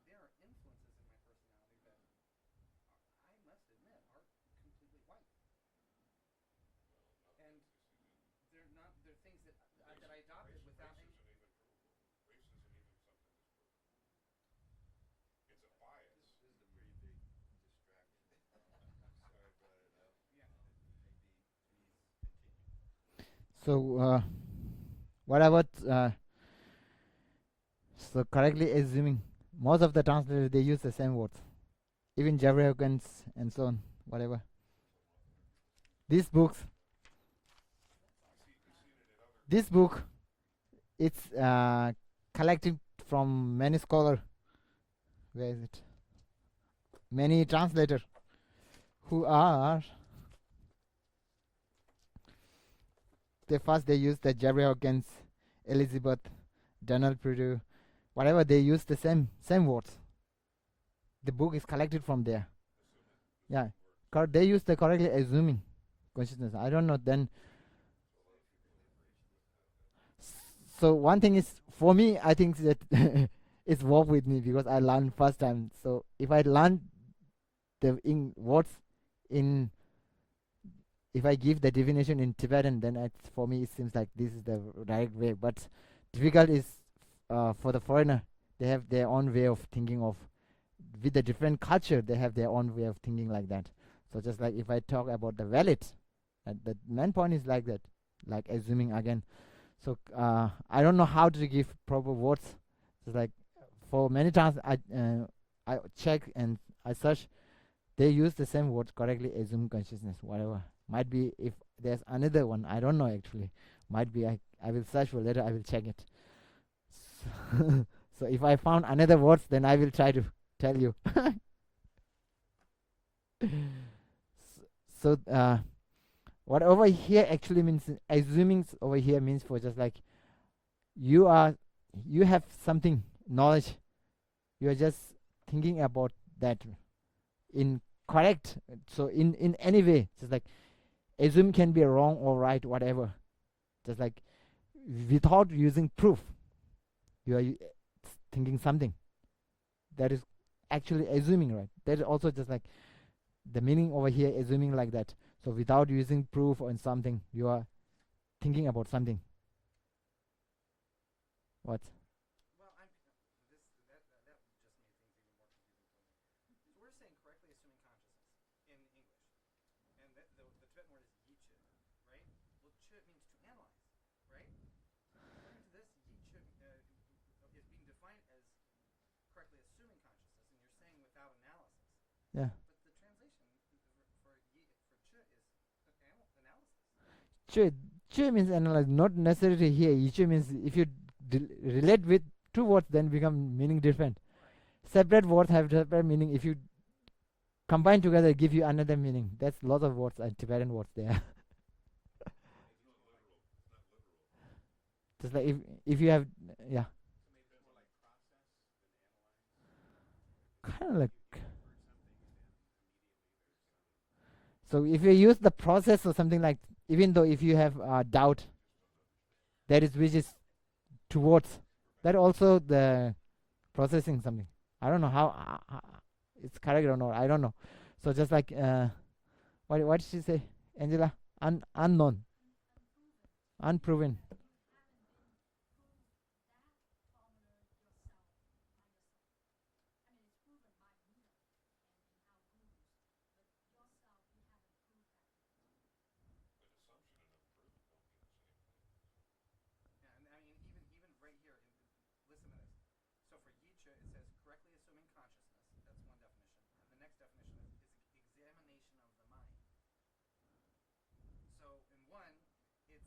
[SPEAKER 2] there are influences in my personality that I must admit are completely white. And they're things that I adopted without any.
[SPEAKER 6] Race isn't even something that's provable. It's a bias.
[SPEAKER 4] This is a pretty big distraction. I'm sorry I brought it up.
[SPEAKER 2] Yeah.
[SPEAKER 4] Maybe please continue.
[SPEAKER 1] so what about so correctly assuming most of the translators they use the same words, even Jeffrey and so on, whatever. These books, this book, it's collected from many scholars. Where is it? Many translators who are they use the Jeffrey Hawkins, Elizabeth, Donald Purdue, whatever they use the same words. The book is collected from there. Yeah, they use the correctly assuming consciousness. I don't know then. So one thing is for me, I think that it's work with me because I learned first time. So if I learn the words in, if I give the definition in Tibetan, then for me it seems like this is the right way. But difficult is for the foreigner. They have their own way of thinking of, with the different culture, they have their own way of thinking like that. So just like if I talk about the valid, the main point is like that, like assuming again. So I don't know how to give proper words. It's like for many times I check and I search, they use the same words correctly, assume consciousness, whatever. Might be if there's another one, I don't know actually. Might be I will search for later, I will check it. So if I found another words, then I will try to tell you. So what over here actually means, assuming over here means for just like you have something knowledge, you are just thinking about that in correct. So in any way, just like assume can be wrong or right, whatever. Just like without using proof, you are thinking something that is actually assuming, right? That is also just like the meaning over here, assuming like that. So without using proof on something, you are thinking about something. What?
[SPEAKER 2] Well, that in English, and the Tibetan word is yiche, right? Well, che means to analyze, right? According to this, yiche is being defined as correctly assuming consciousness, and you're saying without analysis.
[SPEAKER 1] Yeah.
[SPEAKER 2] But the translation for che is analysis.
[SPEAKER 1] Che means analyze, not necessarily here. Yiche means if you relate with two words, then become meaning different.
[SPEAKER 2] Right.
[SPEAKER 1] Separate words have separate meaning. If you combine together, give you another meaning. That's lots of words and Tibetan words there.
[SPEAKER 6] It's not literal. It's not literal.
[SPEAKER 1] Just like if you have yeah,
[SPEAKER 4] So maybe it's more like process than analyze.
[SPEAKER 1] kind of like.
[SPEAKER 4] You heard something and then immediately there's some.
[SPEAKER 1] So if you use the process or something like, even though if you have doubt, that is which is towards, that also the processing something. I don't know how it's correct or not. I don't know. So just like what did she say, Angela? Unknown, unproven.
[SPEAKER 6] But assumption and unproven don't mean the same thing.
[SPEAKER 2] Yeah, and I mean even right here, listen to this. So for yiche, it says correctly assuming consciousness. That's one definition, and the next definition is examination of the mind. So in one, it's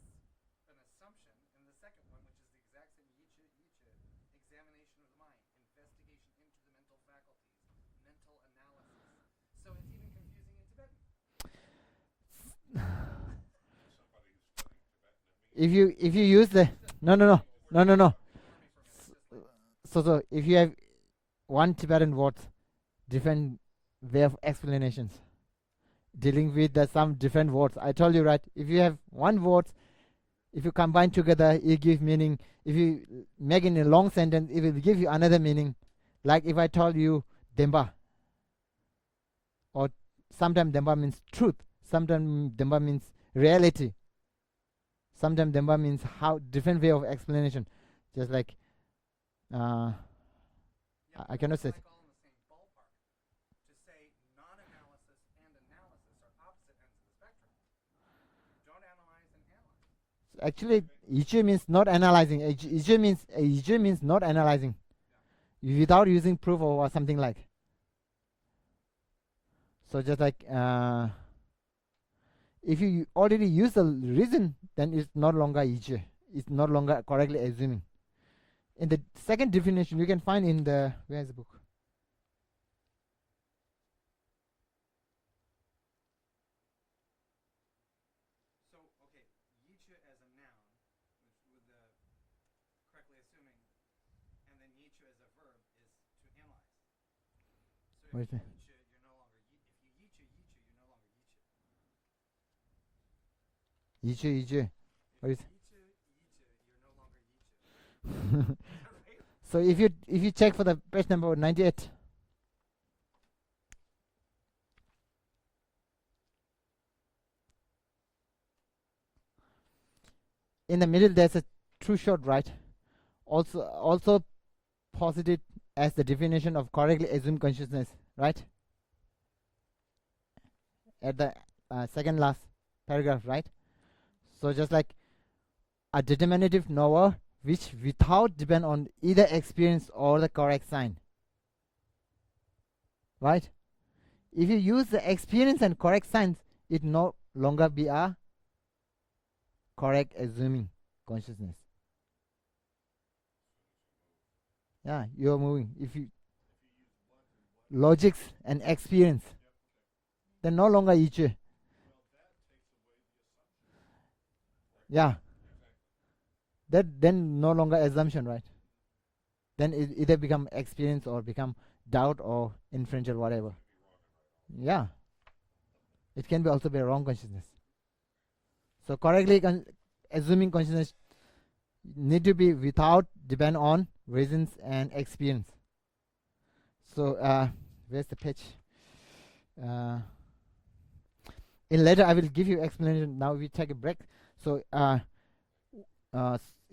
[SPEAKER 2] an assumption, and the second one, which is the exact same yiche, examination of the mind, investigation into the mental faculties, mental analysis. So it's even confusing in Tibetan.
[SPEAKER 6] Somebody who's studying Tibetan,
[SPEAKER 1] If you use the no.
[SPEAKER 2] Ignore me for a minute, just like
[SPEAKER 1] So if you have one Tibetan word, different way of explanations, dealing with some different words. I told you, right? If you have one word, if you combine together, it gives meaning. If you make it in a long sentence, it will give you another meaning. Like if I told you Demba, or sometimes Demba means truth, sometimes Demba means reality, sometimes Demba means how different way of explanation. Just like
[SPEAKER 2] Yeah,
[SPEAKER 1] I cannot say.
[SPEAKER 2] like all in the same ballpark. To say non-analysis and analysis are opposite ends of the spectrum. Don't analyze and analyze.
[SPEAKER 1] Actually, Ichi means not analyzing. Ichi means not analyzing, without using proof or something like. So just like if you already use the reason, then it's no longer Ichi. It's no longer correctly assuming. In the second definition, you can find in the where is the book?
[SPEAKER 2] So, okay, yiche as a noun, which with the correctly assuming, and then yiche as a verb is to analyze. So
[SPEAKER 1] What
[SPEAKER 2] if
[SPEAKER 1] is
[SPEAKER 2] you
[SPEAKER 1] it?
[SPEAKER 2] yiche, you're no longer if you yiche, you're no longer yiche.
[SPEAKER 1] Ichi.
[SPEAKER 2] If
[SPEAKER 1] What
[SPEAKER 2] you
[SPEAKER 1] is
[SPEAKER 2] yiche, you're no longer yiche. Right?
[SPEAKER 1] So if you check for the page number 98. In the middle there's a true short, right? Also posited as the definition of correctly assumed consciousness, right? At the second last paragraph, right? So just like a determinative knower which without depend on either experience or the correct sign, right? If you use the experience and correct signs, it no longer be a correct assuming consciousness. Yeah, you are moving. If you logics and experience, then no longer Ichi. Yeah, that then no longer assumption, right? Then it either become experience or become doubt or inferential, whatever. Yeah, it can be also be a wrong consciousness. So correctly assuming consciousness need to be without depend on reasons and experience. So where's the page? In later I will give you explanation. Now we take a break. So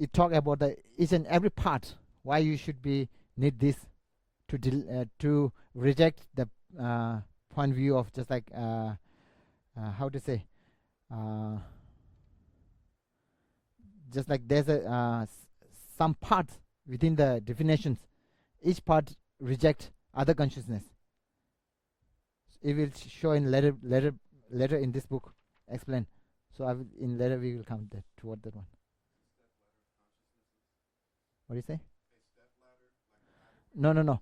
[SPEAKER 1] it talk about the each and every part why you should be need this to reject the point of view of just like how to say, just like there's a some parts within the definitions, each part reject other consciousness. It will show in later in this book, explain. So I will, in later we will come that toward that one. What do you say? No, no, no.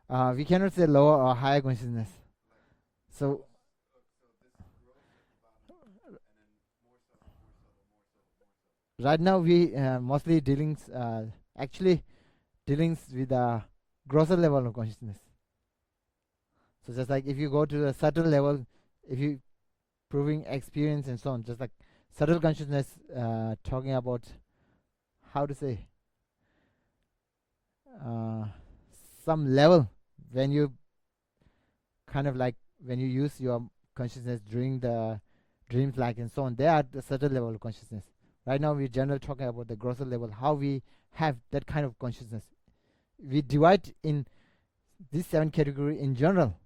[SPEAKER 1] Uh, we cannot say lower or higher consciousness. So right now we mostly dealings actually dealings with the grosser level of consciousness. So just like if you go to the subtle level, if you proving experience and so on, just like subtle consciousness, talking about how to say some level when you kind of like when you use your consciousness during the dreams like and so on, they are the subtle level of consciousness. Right now we're generally talking about the grosser level, how we have that kind of consciousness. We divide in this 7 category in general,